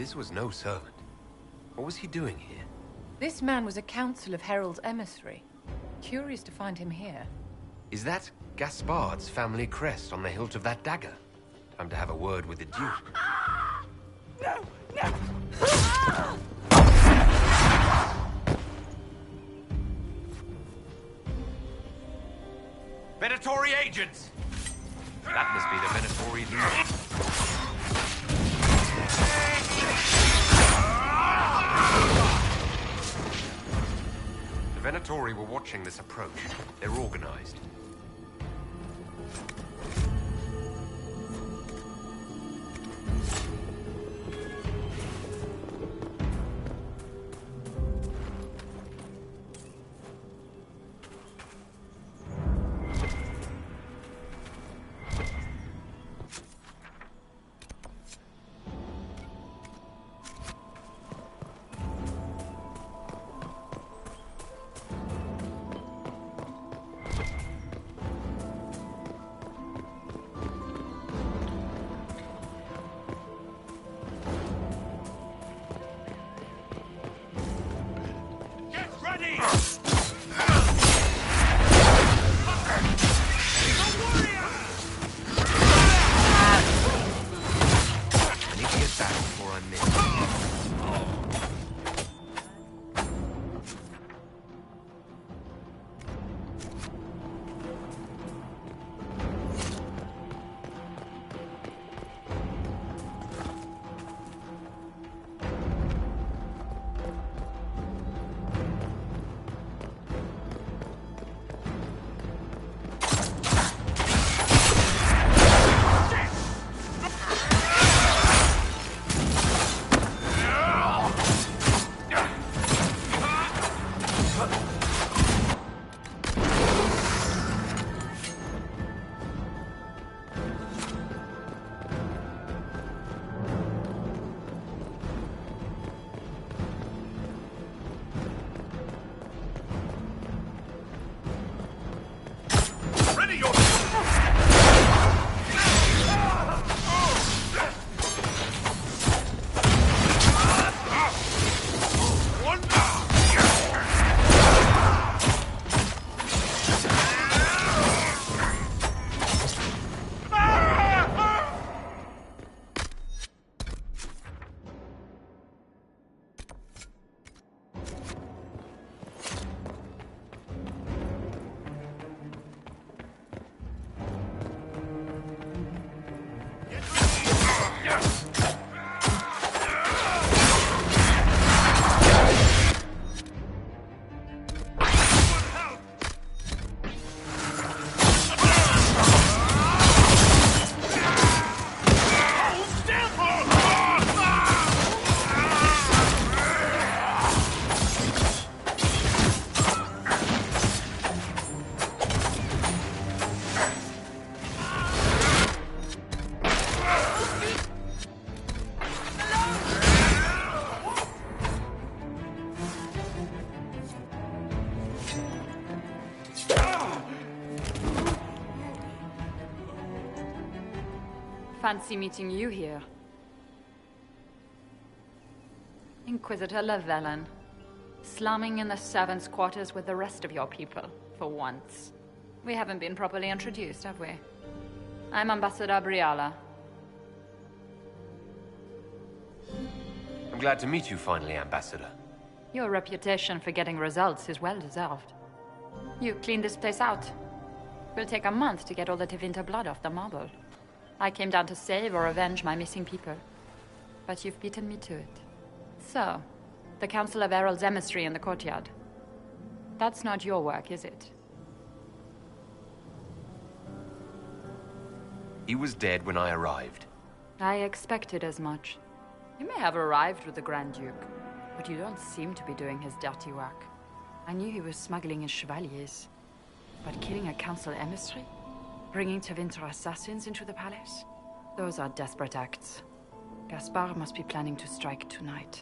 Speaker 3: This was no servant. What was he doing here?
Speaker 1: This man was a Council of Herald's emissary. Curious to find him here.
Speaker 3: Is that Gaspard's family crest on the hilt of that dagger? Time to have a word with the Duke.
Speaker 11: No! No!
Speaker 3: Venatori agents! That must be the Venatori leader. The Venatori were watching this approach. They're organized.
Speaker 12: Fancy meeting you here. Inquisitor Llewellyn. Slumming in the servants' quarters with the rest of your people, for once. We haven't been properly introduced, have we? I'm Ambassador Briala.
Speaker 3: I'm glad to meet you finally, Ambassador.
Speaker 12: Your reputation for getting results is well deserved. You cleaned this place out. Will take a month to get all the Tevinter blood off the marble. I came down to save or avenge my missing people. But you've beaten me to it. So, the Council of Herald's emissary in the courtyard. That's not your work, is it?
Speaker 3: He was dead when I arrived.
Speaker 12: I expected as much. You may have arrived with the Grand Duke, but you don't seem to be doing his dirty work. I knew he was smuggling his chevaliers. But killing a council emissary? Bringing Tevinter assassins into the palace? Those are desperate acts. Gaspard must be planning to strike tonight.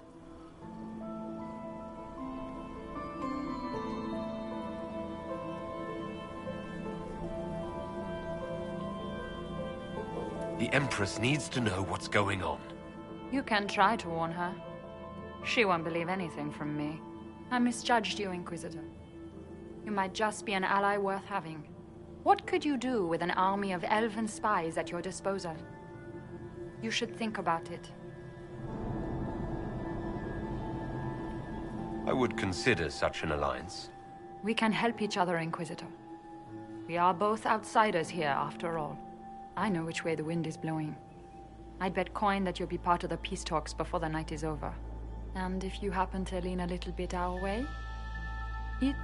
Speaker 3: The Empress needs to know what's going on.
Speaker 12: You can try to warn her. She won't believe anything from me. I misjudged you, Inquisitor. You might just be an ally worth having. What could you do with an army of elven spies at your disposal? You should think about it.
Speaker 2: I would consider such an alliance.
Speaker 12: We can help each other, Inquisitor. We are both outsiders here, after all. I know which way the wind is blowing. I'd bet coin that you'll be part of the peace talks before the night is over. And if you happen to lean a little bit our way, it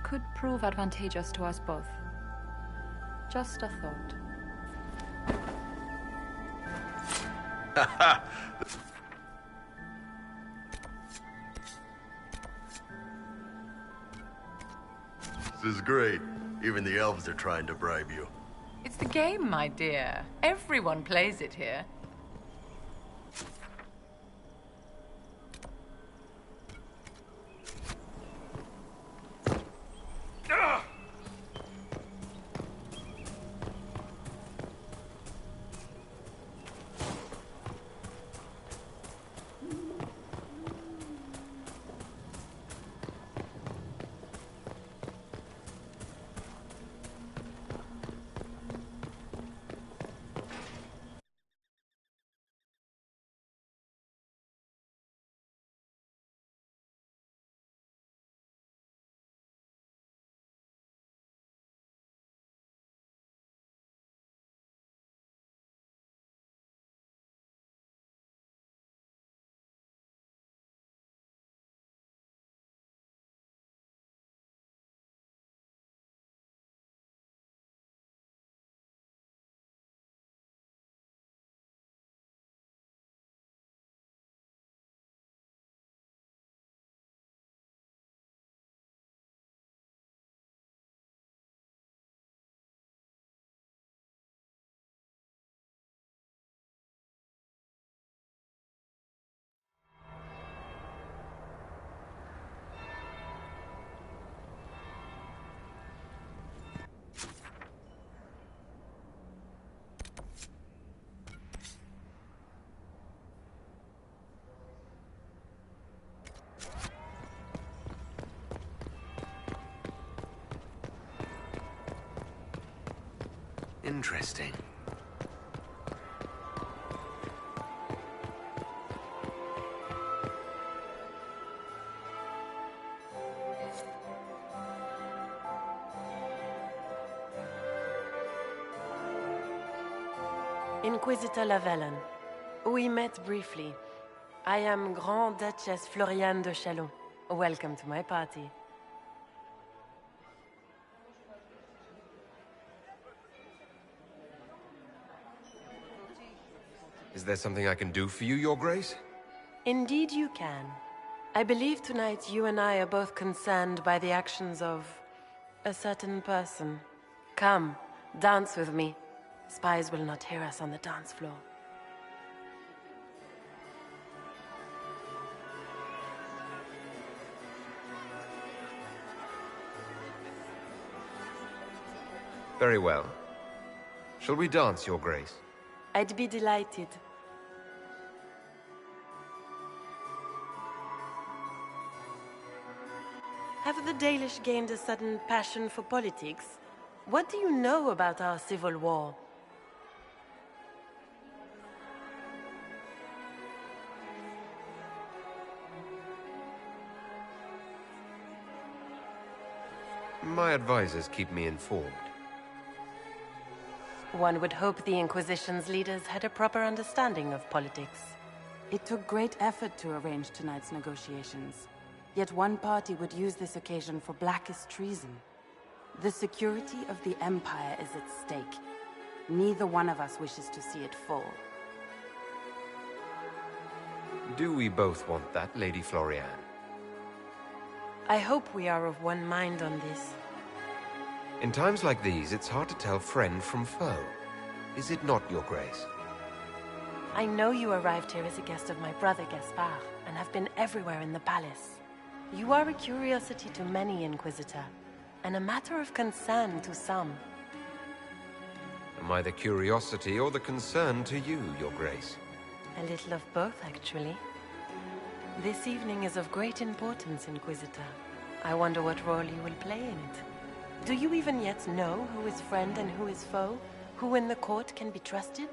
Speaker 12: could prove advantageous to us both. Just a thought.
Speaker 6: This is great. Even the elves are trying to bribe you.
Speaker 17: It's the game, my dear. Everyone plays it here.
Speaker 3: Interesting.
Speaker 16: Inquisitor Lavellen. We met briefly. I am Grand Duchess Floriane de Chalon. Welcome to my party.
Speaker 3: Is there something I can do for you, Your Grace?
Speaker 16: Indeed you can. I believe tonight you and I are both concerned by the actions of a certain person. Come, dance with me. Spies will not hear us on the dance floor.
Speaker 3: Very well. Shall we dance, Your Grace?
Speaker 16: I'd be delighted. Have the Dalish gained a sudden passion for politics? What do you know about our civil war?
Speaker 3: My advisors keep me informed.
Speaker 16: One would hope the Inquisition's leaders had a proper understanding of politics.
Speaker 4: It took great effort to arrange tonight's negotiations. Yet one party would use this occasion for blackest treason. The security of the Empire is at stake. Neither one of us wishes to see it fall.
Speaker 3: Do we both want that, Lady Floriane?
Speaker 16: I hope we are of one mind on this.
Speaker 3: In times like these, it's hard to tell friend from foe. Is it not, Your Grace?
Speaker 16: I know you arrived here as a guest of my brother Gaspard, and have been everywhere in the palace. You are a curiosity to many, Inquisitor, and a matter of concern to some.
Speaker 3: Am I the curiosity or the concern to you, Your Grace?
Speaker 16: A little of both, actually. This evening is of great importance, Inquisitor. I wonder what role you will play in it. Do you even yet know who is friend and who is foe? Who in the court can be trusted?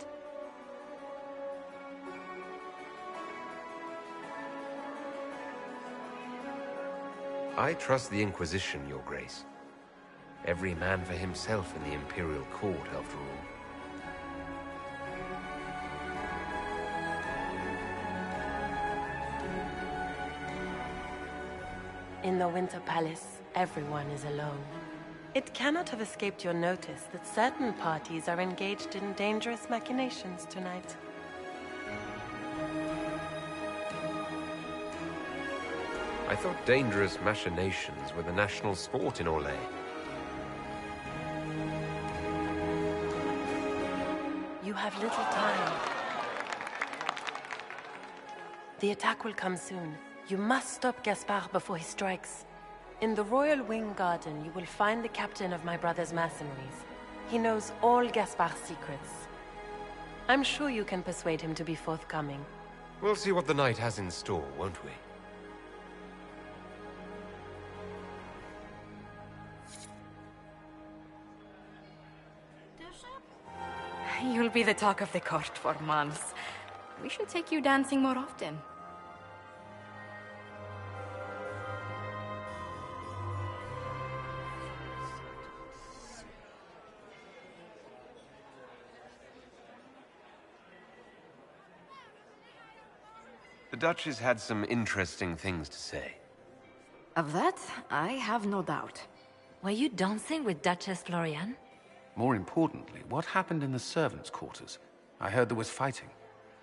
Speaker 3: I trust the Inquisition, Your Grace. Every man for himself in the Imperial Court, after all.
Speaker 16: In the Winter Palace, everyone is alone. It cannot have escaped your notice that certain parties are engaged in dangerous machinations tonight.
Speaker 3: I thought dangerous machinations were the national sport in Orlais.
Speaker 16: You have little time. The attack will come soon. You must stop Gaspard before he strikes. In the Royal Wing Garden, you will find the captain of my brother's mercenaries. He knows all Gaspard's secrets. I'm sure you can persuade him to be forthcoming.
Speaker 3: We'll see what the night has in store, won't we?
Speaker 7: You'll be the talk of the court for months. We should take you dancing more often.
Speaker 3: The Duchess had some interesting things to say.
Speaker 21: Of that, I have no doubt. Were you dancing with Duchess Florian?
Speaker 8: More importantly, what happened in the servants' quarters? I heard there was fighting.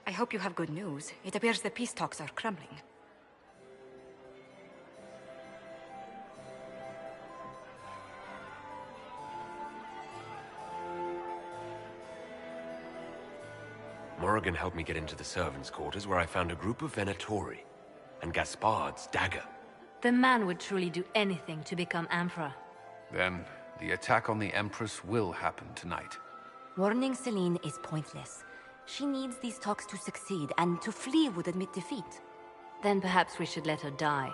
Speaker 7: I hope you have good news. It appears the peace talks are crumbling.
Speaker 3: Morrigan helped me get into the servants' quarters where I found a group of Venatori and Gaspard's dagger.
Speaker 21: The man would truly do anything to become Emperor.
Speaker 8: Then, the attack on the Empress will happen tonight.
Speaker 9: Warning Celine is pointless. She needs these talks to succeed, and to flee would admit defeat.
Speaker 21: Then perhaps we should let her die.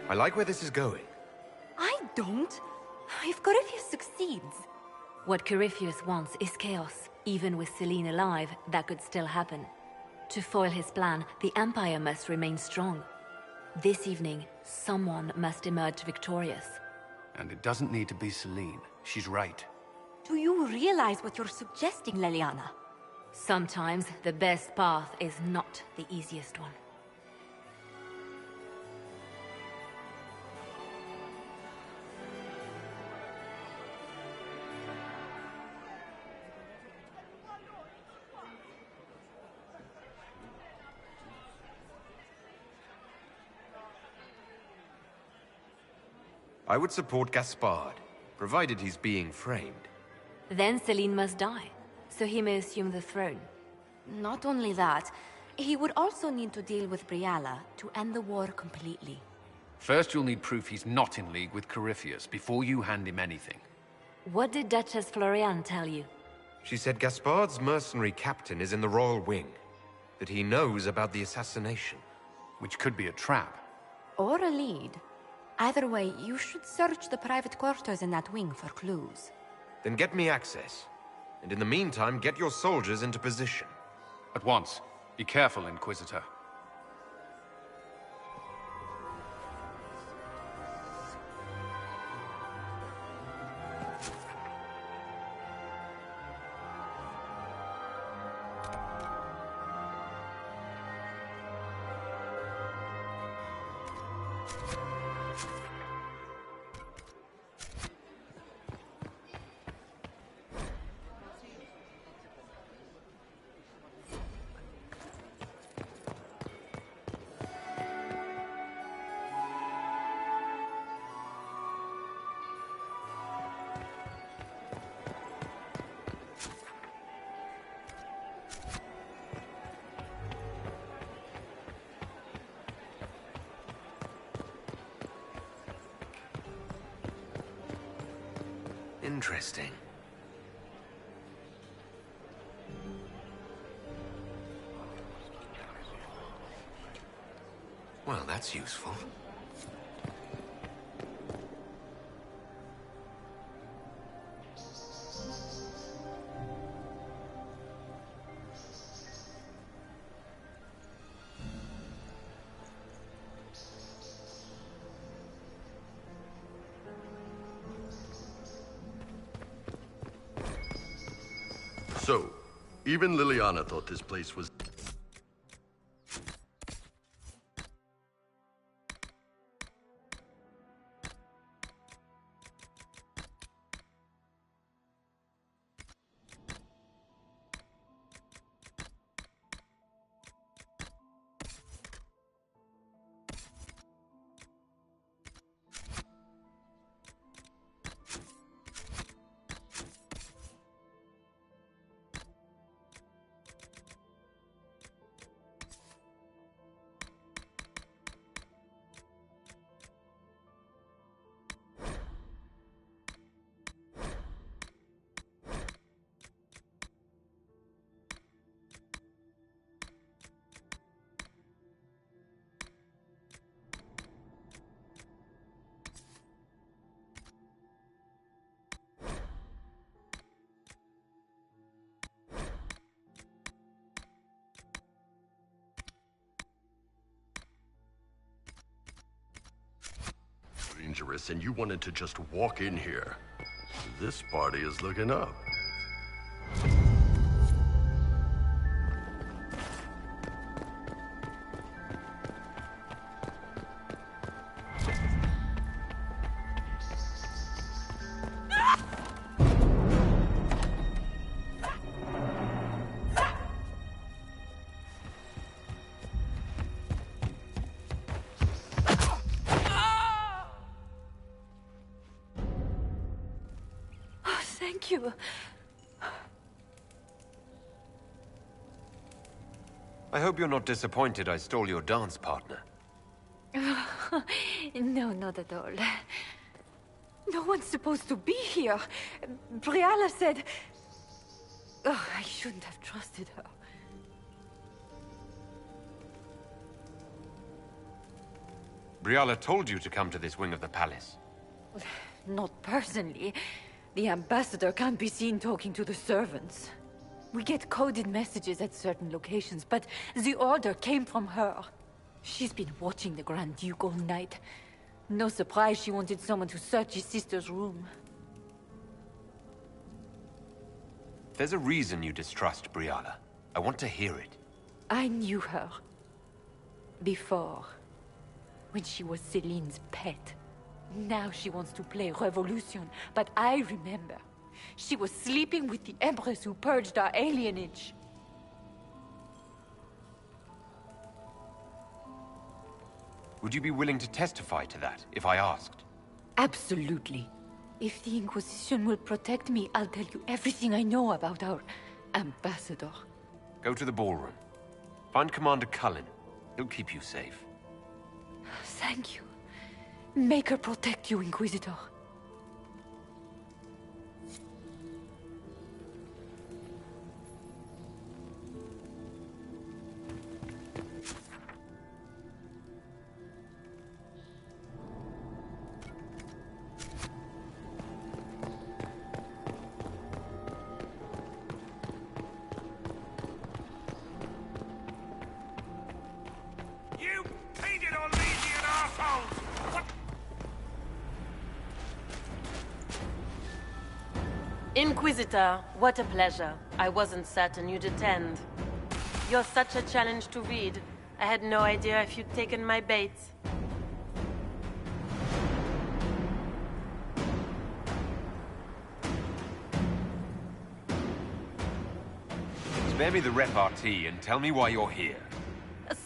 Speaker 3: I like where this is going.
Speaker 9: I don't. If Corypheus succeeds...
Speaker 21: What Corypheus wants is chaos. Even with Celine alive, that could still happen. To foil his plan, the Empire must remain strong. This evening, someone must emerge victorious.
Speaker 8: And it doesn't need to be Celine. She's right.
Speaker 9: Do you realize what you're suggesting, Leliana?
Speaker 21: Sometimes the best path is not the easiest one.
Speaker 3: I would support Gaspard, provided he's being framed.
Speaker 21: Then Celine must die, so he may assume the throne.
Speaker 9: Not only that, he would also need to deal with Briala to end the war completely.
Speaker 8: First, you'll need proof he's not in league with Corypheus before you hand him anything.
Speaker 21: What did Duchess Florian tell you?
Speaker 3: She said Gaspard's mercenary captain is in the Royal Wing, that he knows about the assassination.
Speaker 8: Which could be a trap.
Speaker 9: Or a lead. Either way, you should search the private quarters in that wing for clues.
Speaker 3: Then get me access. And in the meantime, get your soldiers into position.
Speaker 8: At once. Be careful, Inquisitor.
Speaker 3: Interesting. Well, that's useful.
Speaker 6: So, even Liliana thought this place was... dangerous, and you wanted to just walk in here. This party is looking up.
Speaker 15: Thank you.
Speaker 3: I hope you're not disappointed I stole your dance partner.
Speaker 15: No, not at all. No one's supposed to be here. Briala said... Oh, I shouldn't have trusted her.
Speaker 3: Briala told you to come to this wing of the palace.
Speaker 15: Not personally. The ambassador can't be seen talking to the servants. We get coded messages at certain locations, but the order came from her. She's been watching the Grand Duke all night. No surprise she wanted someone to search his sister's room.
Speaker 3: There's a reason you distrust Briala. I want to hear it.
Speaker 15: I knew her. Before. When she was Celine's pet. Now she wants to play revolution, but I remember. She was sleeping with the Empress who purged our alienage.
Speaker 3: Would you be willing to testify to that, if I asked?
Speaker 15: Absolutely. If the Inquisition will protect me, I'll tell you everything I know about our ambassador.
Speaker 3: Go to the ballroom. Find Commander Cullen. He'll keep you safe.
Speaker 15: Thank you. Make her protect you, Inquisitor.
Speaker 2: You painted Orlesian assholes! What?
Speaker 16: Inquisitor, what a pleasure. I wasn't certain you'd attend. You're such a challenge to read. I had no idea if you'd taken my bait.
Speaker 3: Spare me the repartee and tell me why you're here.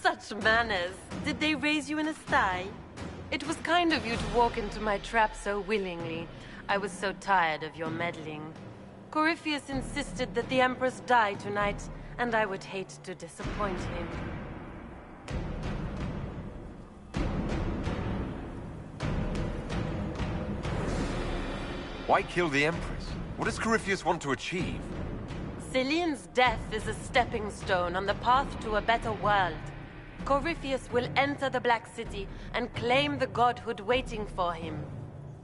Speaker 16: Such manners. Did they raise you in a sty? It was kind of you to walk into my trap so willingly. I was so tired of your meddling. Corypheus insisted that the Empress die tonight, and I would hate to disappoint him.
Speaker 3: Why kill the Empress? What does Corypheus want to achieve?
Speaker 16: Celine's death is a stepping stone on the path to a better world. Corypheus will enter the Black City and claim the godhood waiting for him.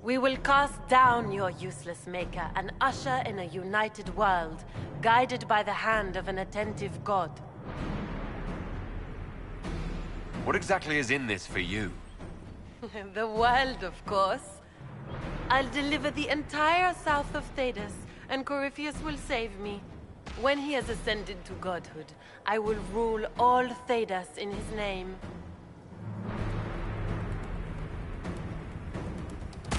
Speaker 16: We will cast down your useless maker and usher in a united world, guided by the hand of an attentive god.
Speaker 3: What exactly is in this for you?
Speaker 16: The world, of course. I'll deliver the entire south of Thedas, and Corypheus will save me. When he has ascended to godhood, I will rule all Thedas in his name.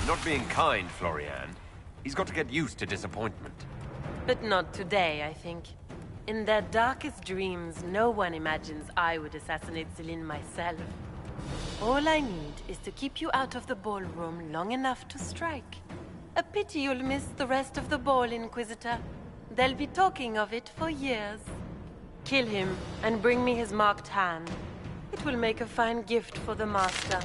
Speaker 3: Not being kind, Florian. He's got to get used to disappointment.
Speaker 16: But not today, I think. In their darkest dreams, no one imagines I would assassinate Celine myself. All I need is to keep you out of the ballroom long enough to strike. A pity you'll miss the rest of the ball, Inquisitor. They'll be talking of it for years. Kill him, and bring me his marked hand. It will make a fine gift for the Master.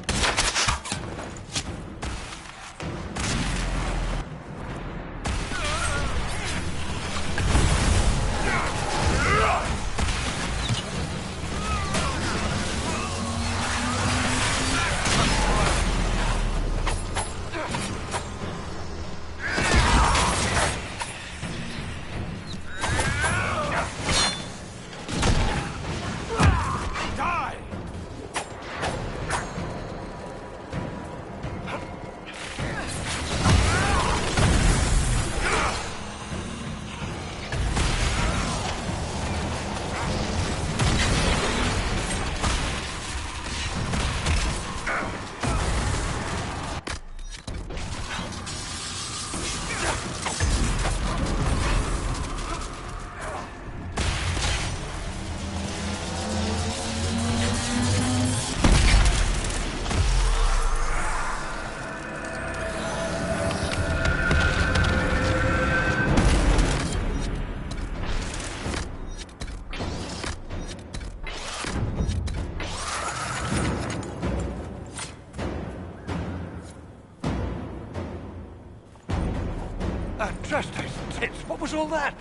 Speaker 10: Just those tits. What was all that?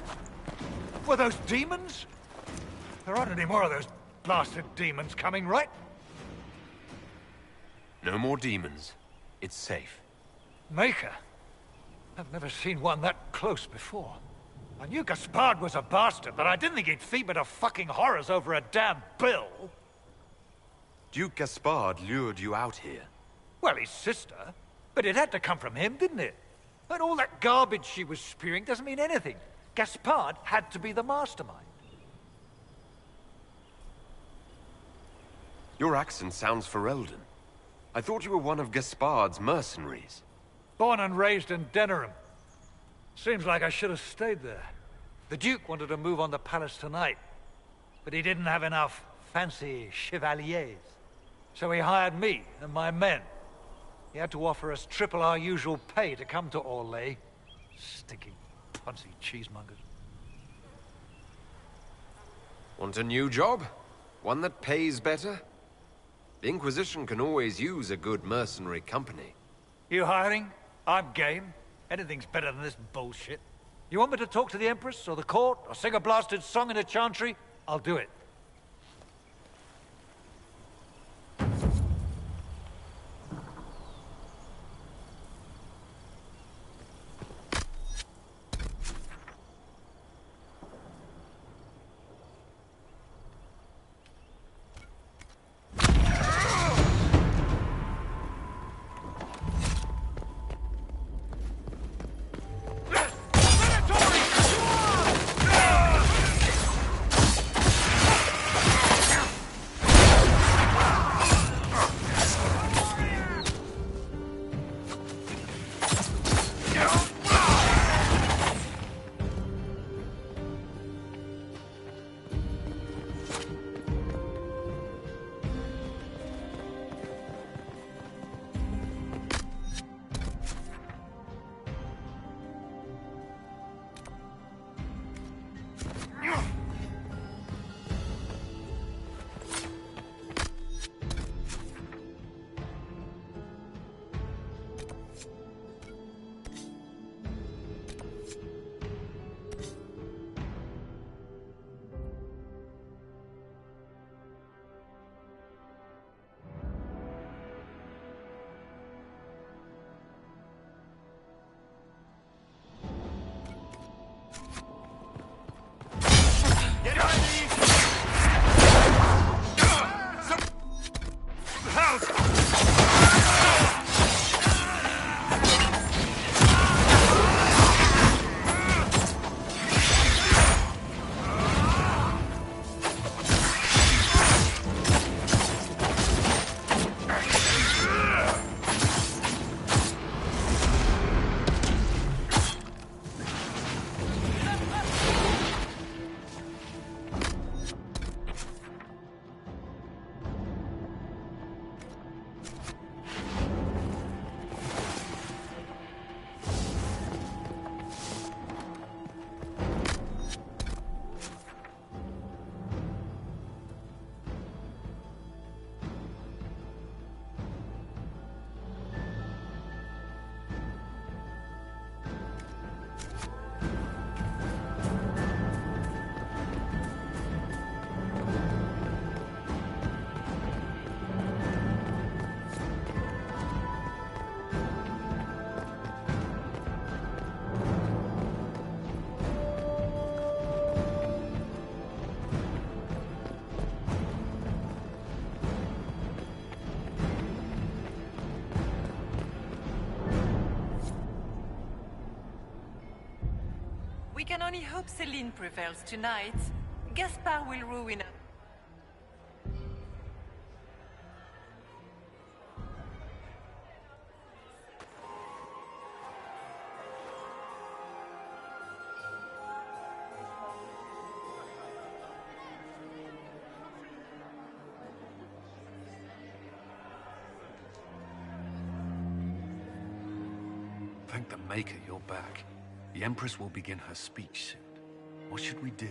Speaker 10: Were those demons? There aren't any more of those blasted demons coming, right?
Speaker 3: No more demons. It's safe.
Speaker 10: Maker? I've never seen one that close before. I knew Gaspard was a bastard, but I didn't think he'd feed me to fucking horrors over a damn bill.
Speaker 3: Duke Gaspard lured you out here.
Speaker 10: Well, his sister. But it had to come from him, didn't it? And all that garbage she was spewing doesn't mean anything. Gaspard had to be the mastermind.
Speaker 3: Your accent sounds Ferelden. I thought you were one of Gaspard's mercenaries.
Speaker 10: Born and raised in Denerim. Seems like I should have stayed there. The Duke wanted to move on the palace tonight, but he didn't have enough fancy chevaliers. So he hired me and my men. He had to offer us triple our usual pay to come to Orlais. Stinking, punsy cheesemongers.
Speaker 3: Want a new job? One that pays better? The Inquisition can always use a good mercenary company.
Speaker 10: You hiring? I'm game. Anything's better than this bullshit. You want me to talk to the Empress, or the court, or sing a blasted song in a chantry? I'll do it.
Speaker 17: can only hope Celine prevails tonight. Gaspard will ruin her.
Speaker 8: Thank the Maker you're back. The Empress will begin her speech soon. What should we do?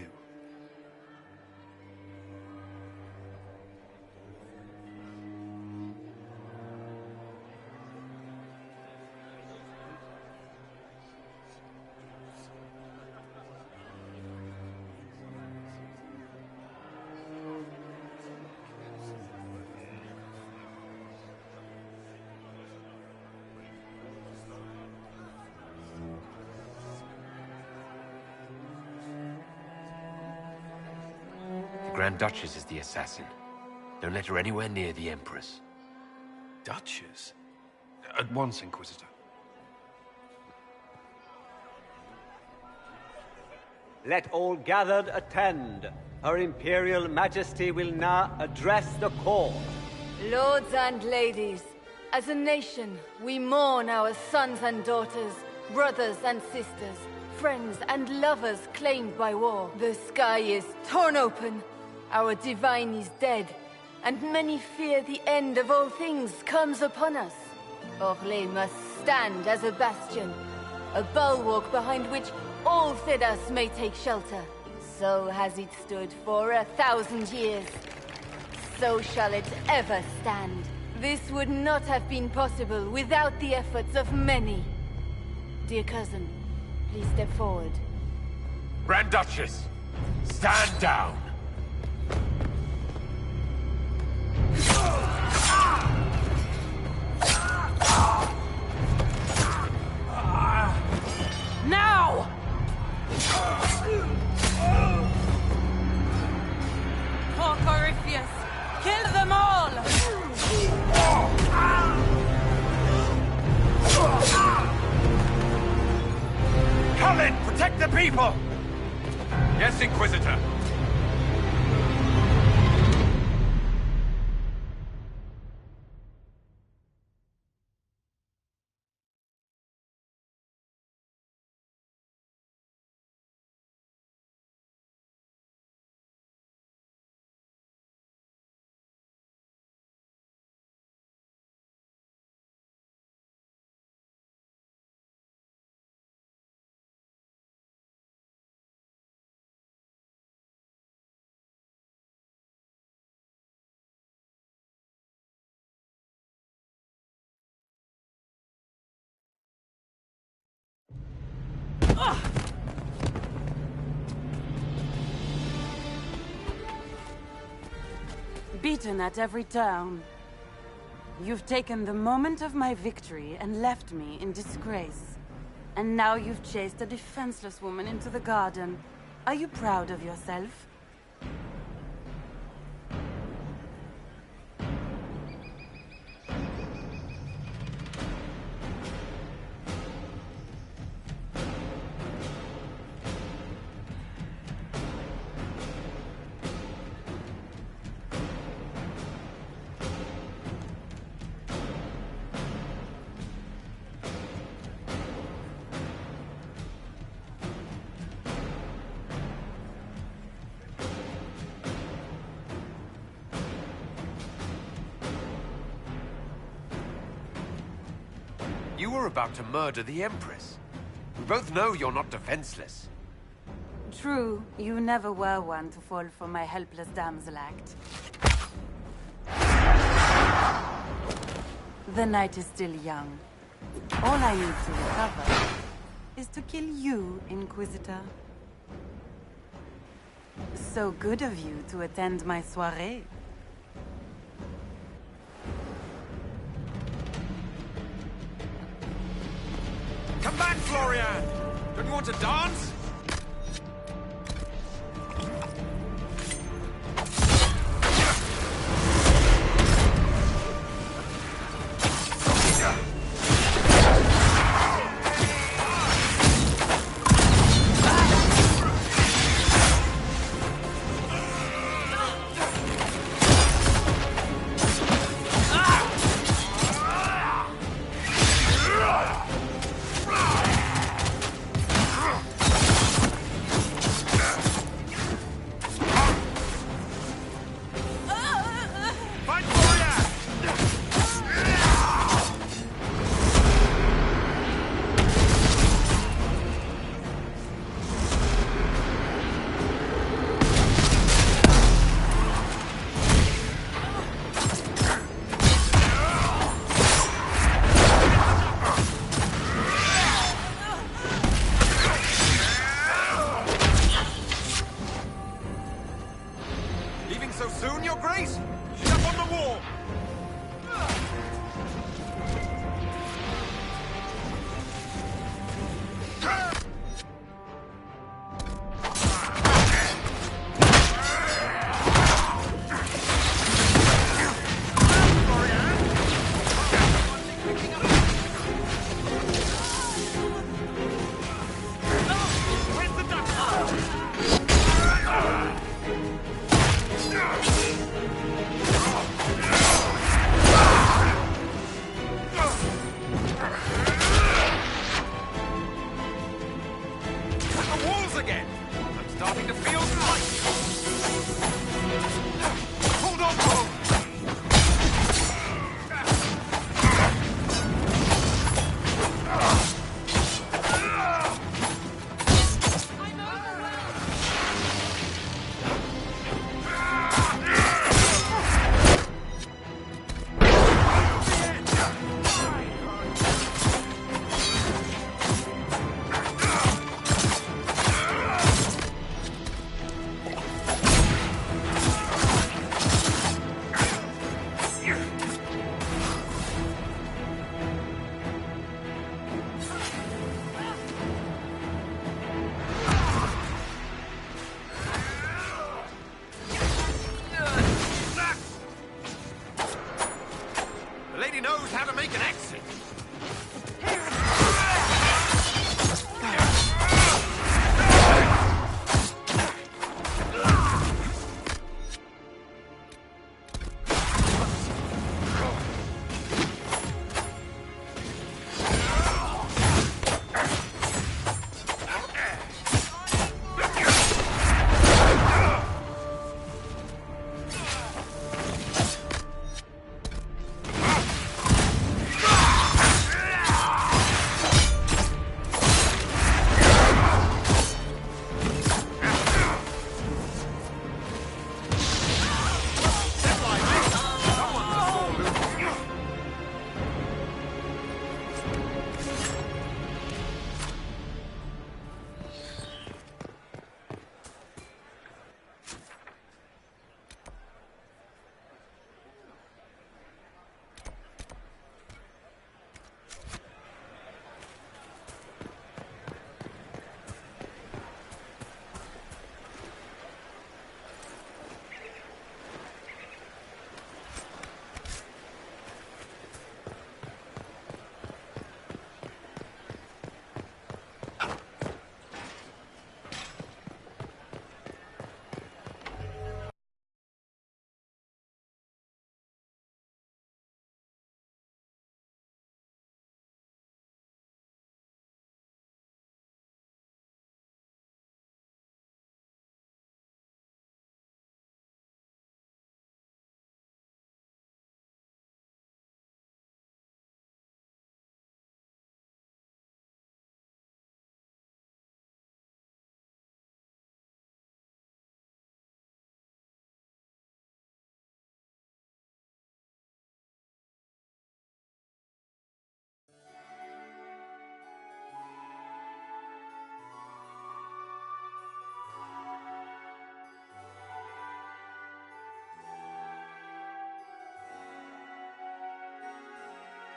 Speaker 3: The Grand Duchess is the assassin. Don't let her anywhere near the Empress.
Speaker 8: Duchess? At once, Inquisitor.
Speaker 14: Let all gathered attend. Her Imperial Majesty will now address the court.
Speaker 15: Lords and ladies, as a nation, we mourn our sons and daughters, brothers and sisters, friends and lovers claimed by war. The sky is torn open, our divine is dead, and many fear the end of all things comes upon us. Orlais must stand as a bastion, a bulwark behind which all Thedas may take shelter. So has it stood for 1,000 years. So shall it ever stand. This would not have been possible without the efforts of many. Dear cousin, please step forward.
Speaker 3: Grand Duchess, stand down!
Speaker 16: Now! Oh, Corypheus! Kill them all!
Speaker 3: Cullen, protect the people!
Speaker 8: Yes, Inquisitor.
Speaker 4: Beaten at every turn. You've taken the moment of my victory and left me in disgrace. And now you've chased a defenseless woman into the garden. Are you proud of yourself?
Speaker 3: You were about to murder the Empress. We both know you're not defenseless.
Speaker 4: True, you never were one to fall for my helpless damsel act. The night is still young. All I need to recover is to kill you, Inquisitor. So good of you to attend my soirée.
Speaker 3: Come back, Florian! Don't you want to dance?
Speaker 13: Leaving so soon, Your Grace? She's up on the wall!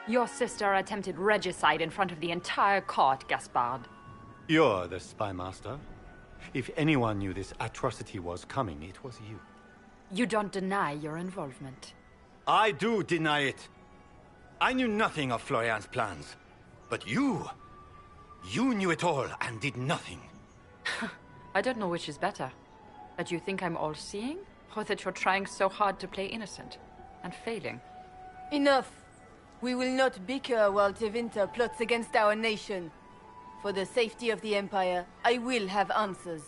Speaker 22: Your sister attempted regicide in front of the entire court, Gaspard.
Speaker 19: You're the spy master. If anyone knew this atrocity was coming, it was you.
Speaker 22: You don't deny your involvement.
Speaker 19: I do deny it. I knew nothing of Florian's plans. But you knew it all and did nothing.
Speaker 22: I don't know which is better. That you think I'm all-seeing, or that you're trying so hard to play innocent and failing.
Speaker 15: Enough. We will not bicker while Tevinter plots against our nation. For the safety of the Empire, I will have answers.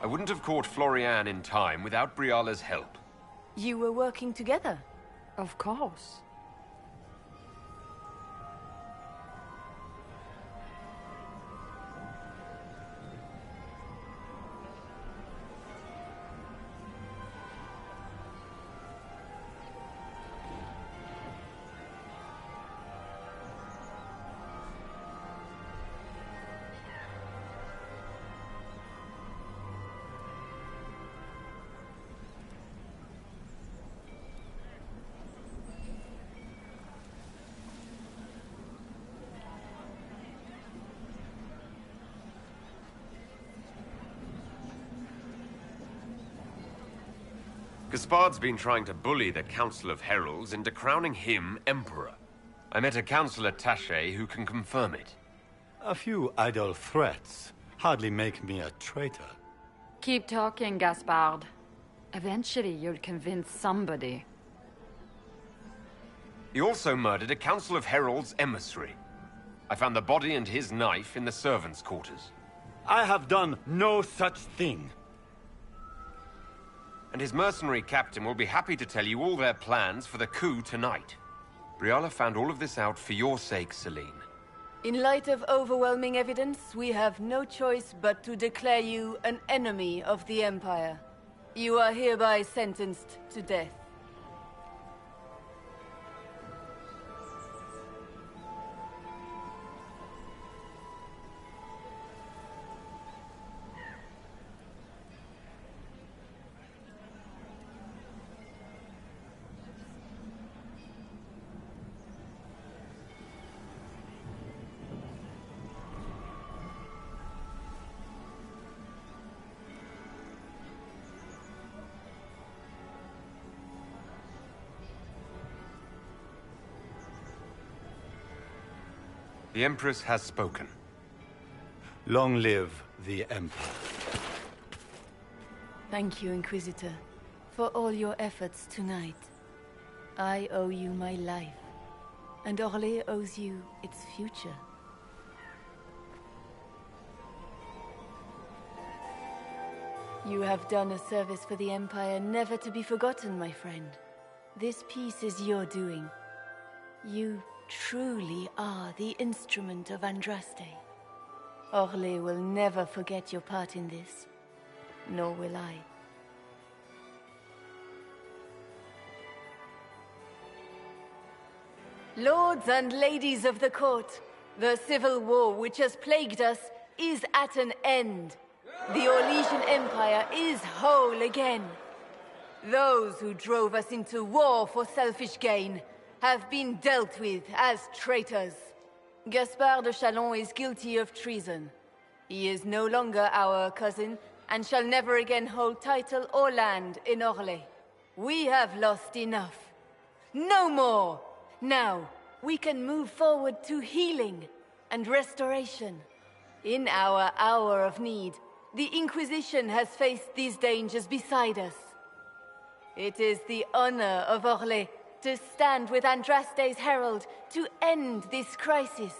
Speaker 3: I wouldn't have caught Florian in time without Briala's help.
Speaker 15: You were working together?
Speaker 22: Of course.
Speaker 3: Gaspard's been trying to bully the Council of Heralds into crowning him Emperor. I met a council attaché who can confirm it.
Speaker 19: A few idle threats hardly make me a traitor.
Speaker 22: Keep talking, Gaspard. Eventually you'll convince somebody.
Speaker 3: He also murdered a Council of Heralds emissary. I found the body and his knife in the servants' quarters.
Speaker 19: I have done no such thing.
Speaker 3: And his mercenary captain will be happy to tell you all their plans for the coup tonight. Briala found all of this out for your sake, Celine.
Speaker 15: In light of overwhelming evidence, we have no choice but to declare you an enemy of the Empire. You are hereby sentenced to death.
Speaker 3: The Empress has spoken.
Speaker 19: Long live the Empire.
Speaker 15: Thank you, Inquisitor, for all your efforts tonight. I owe you my life, and Orlais owes you its future. You have done a service for the Empire never to be forgotten, my friend. This piece is your doing. You truly are the instrument of Andraste. Orlais will never forget your part in this, nor will I. Lords and ladies of the court, the civil war which has plagued us is at an end. The Orlesian Empire is whole again. Those who drove us into war for selfish gain have been dealt with as traitors. Gaspard de Chalon is guilty of treason. He is no longer our cousin and shall never again hold title or land in Orlais. We have lost enough. No more! Now, we can move forward to healing and restoration. In our hour of need, the Inquisition has faced these dangers beside us. It is the honor of Orlais to stand with Andraste's herald to end this crisis.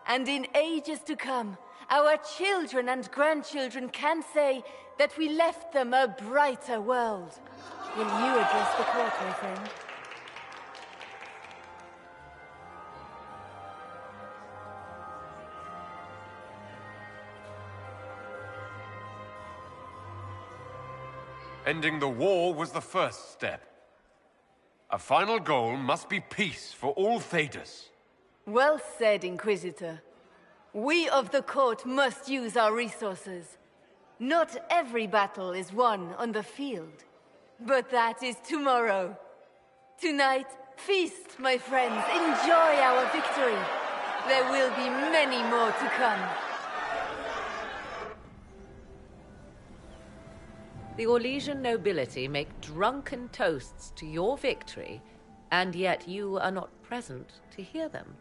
Speaker 15: And in ages to come, our children and grandchildren can say that we left them a brighter world. Will you address the court, my friend?
Speaker 3: Ending the war was the first step. A final goal must be peace for all Thedas.
Speaker 15: Well said, Inquisitor. We of the court must use our resources. Not every battle is won on the field, but that is tomorrow. Tonight, feast, my friends. Enjoy our victory. There will be many more to come.
Speaker 21: The Orlesian nobility make drunken toasts to your victory, and yet you are not present to hear them.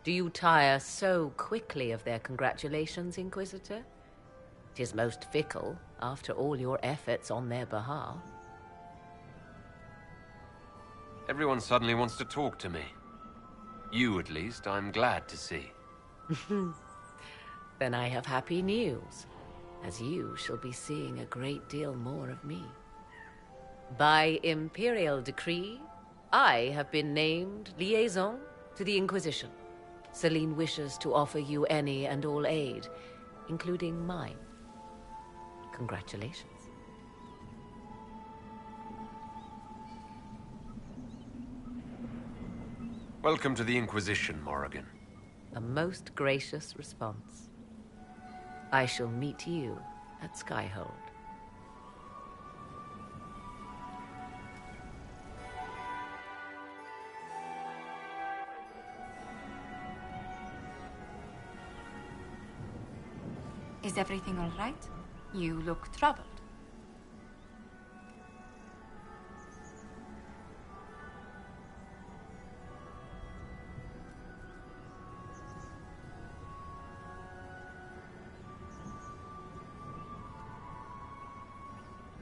Speaker 21: Do you tire so quickly of their congratulations, Inquisitor? It is most fickle, after all your efforts on their behalf.
Speaker 3: Everyone suddenly wants to talk to me. You, at least, I'm glad to see.
Speaker 21: Then I have happy news. as you shall be seeing a great deal more of me. By Imperial decree, I have been named liaison to the Inquisition. Celine wishes to offer you any and all aid, including mine. Congratulations.
Speaker 3: Welcome to the Inquisition, Morrigan.
Speaker 21: A most gracious response. I shall meet you at Skyhold.
Speaker 7: Is everything all right? You look troubled.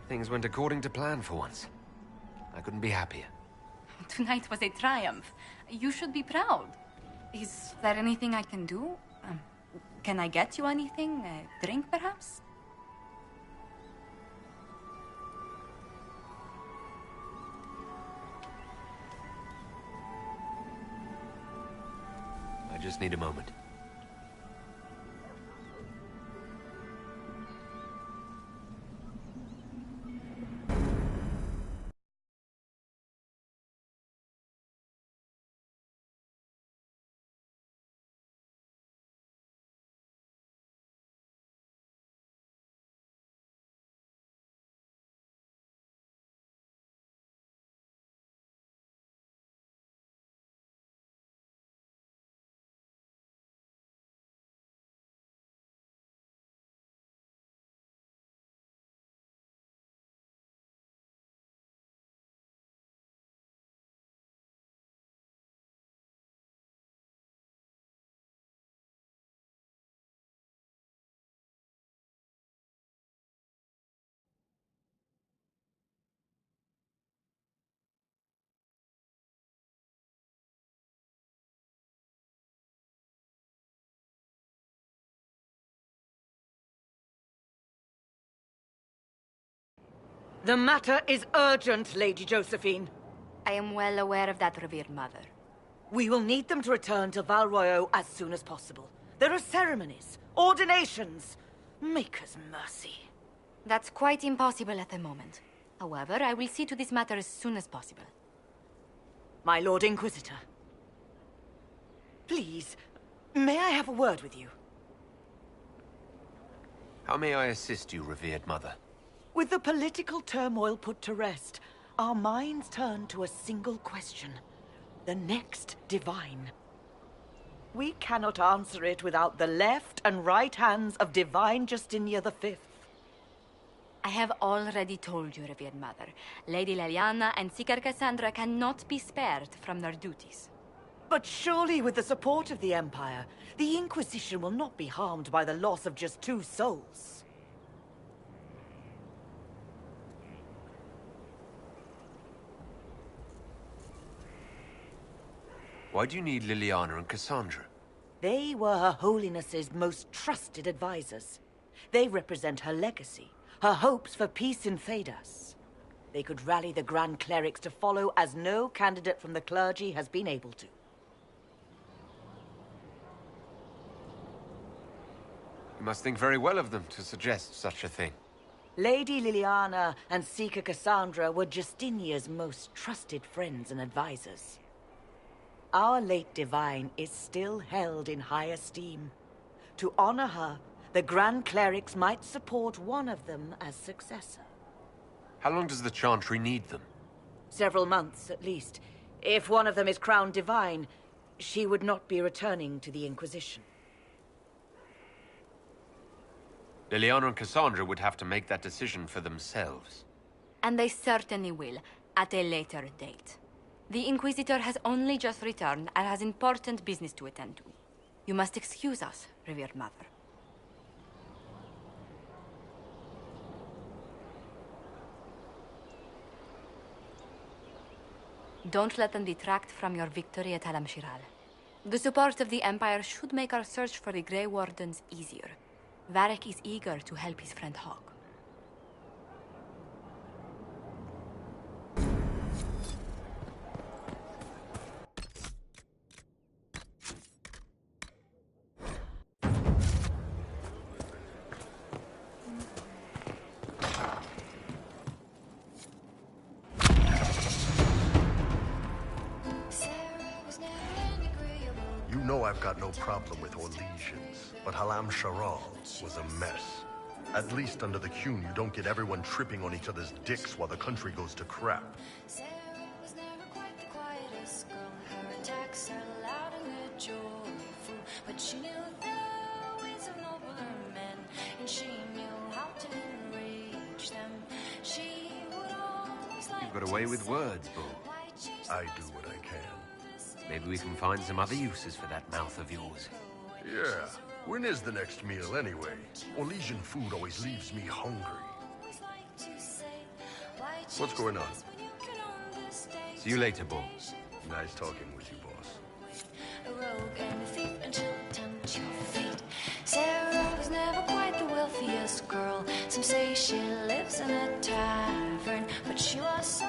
Speaker 3: Things went according to plan for once. I couldn't be happier.
Speaker 7: Tonight was a triumph. You should be proud. Is there anything I can do? Can I get you anything? A drink, perhaps?
Speaker 3: I just need a moment.
Speaker 18: The matter is urgent, Lady Josephine.
Speaker 7: I am well aware of that, revered mother.
Speaker 18: We will need them to return to Val Royeaux as soon as possible. There are ceremonies, ordinations. Maker's mercy.
Speaker 7: That's quite impossible at the moment. However, I will see to this matter as soon as possible.
Speaker 18: My Lord Inquisitor. Please, may I have a word with you?
Speaker 3: How may I assist you, revered mother?
Speaker 18: With the political turmoil put to rest, our minds turn to a single question. The next divine. We cannot answer it without the left and right hands of Divine Justinia V.
Speaker 7: I have already told you, revered mother. Lady Leliana and Seeker Cassandra cannot be spared from their duties.
Speaker 18: But surely with the support of the Empire, the Inquisition will not be harmed by the loss of just 2 souls.
Speaker 3: Why do you need Liliana and Cassandra?
Speaker 18: They were Her Holiness's most trusted advisors. They represent her legacy, her hopes for peace in Thedas. They could rally the Grand Clerics to follow as no candidate from the clergy has been able to.
Speaker 3: You must think very well of them to suggest such a thing.
Speaker 18: Lady Liliana and Seeker Cassandra were Justinia's most trusted friends and advisors. Our late divine is still held in high esteem. To honor her, the Grand Clerics might support one of them as successor.
Speaker 3: How long does the Chantry need them?
Speaker 18: Several months, at least. If one of them is crowned divine, she would not be returning to the Inquisition.
Speaker 3: Liliana and Cassandra would have to make that decision for themselves.
Speaker 7: And they certainly will, at a later date. The Inquisitor has only just returned and has important business to attend to. You must excuse us, revered mother. Don't let them detract from your victory at Halam-Shiral. The support of the Empire should make our search for the Grey Wardens easier. Varric is eager to help his friend Hawk.
Speaker 6: You know I've got no problem with Orlesians, but Halam Sharal was a mess. At least under the Qun, you don't get everyone tripping on each other's dicks while the country goes to crap.
Speaker 11: But she knew the ways of nobler men, and she knew how to enrage them. She would always like.
Speaker 3: You've got a way with words, Bull.
Speaker 6: I do what I can.
Speaker 3: Maybe we can find some other uses for that mouth of yours.
Speaker 6: Yeah. When is the next meal, anyway? Orlesian food always leaves me hungry. What's going on?
Speaker 3: See you later, Bull.
Speaker 6: Nice talking with you, boss.
Speaker 11: A rogue and a thief, and she'll tempt your fate. Sarah was never quite the wealthiest girl. Some say she lives in a tavern, but she was so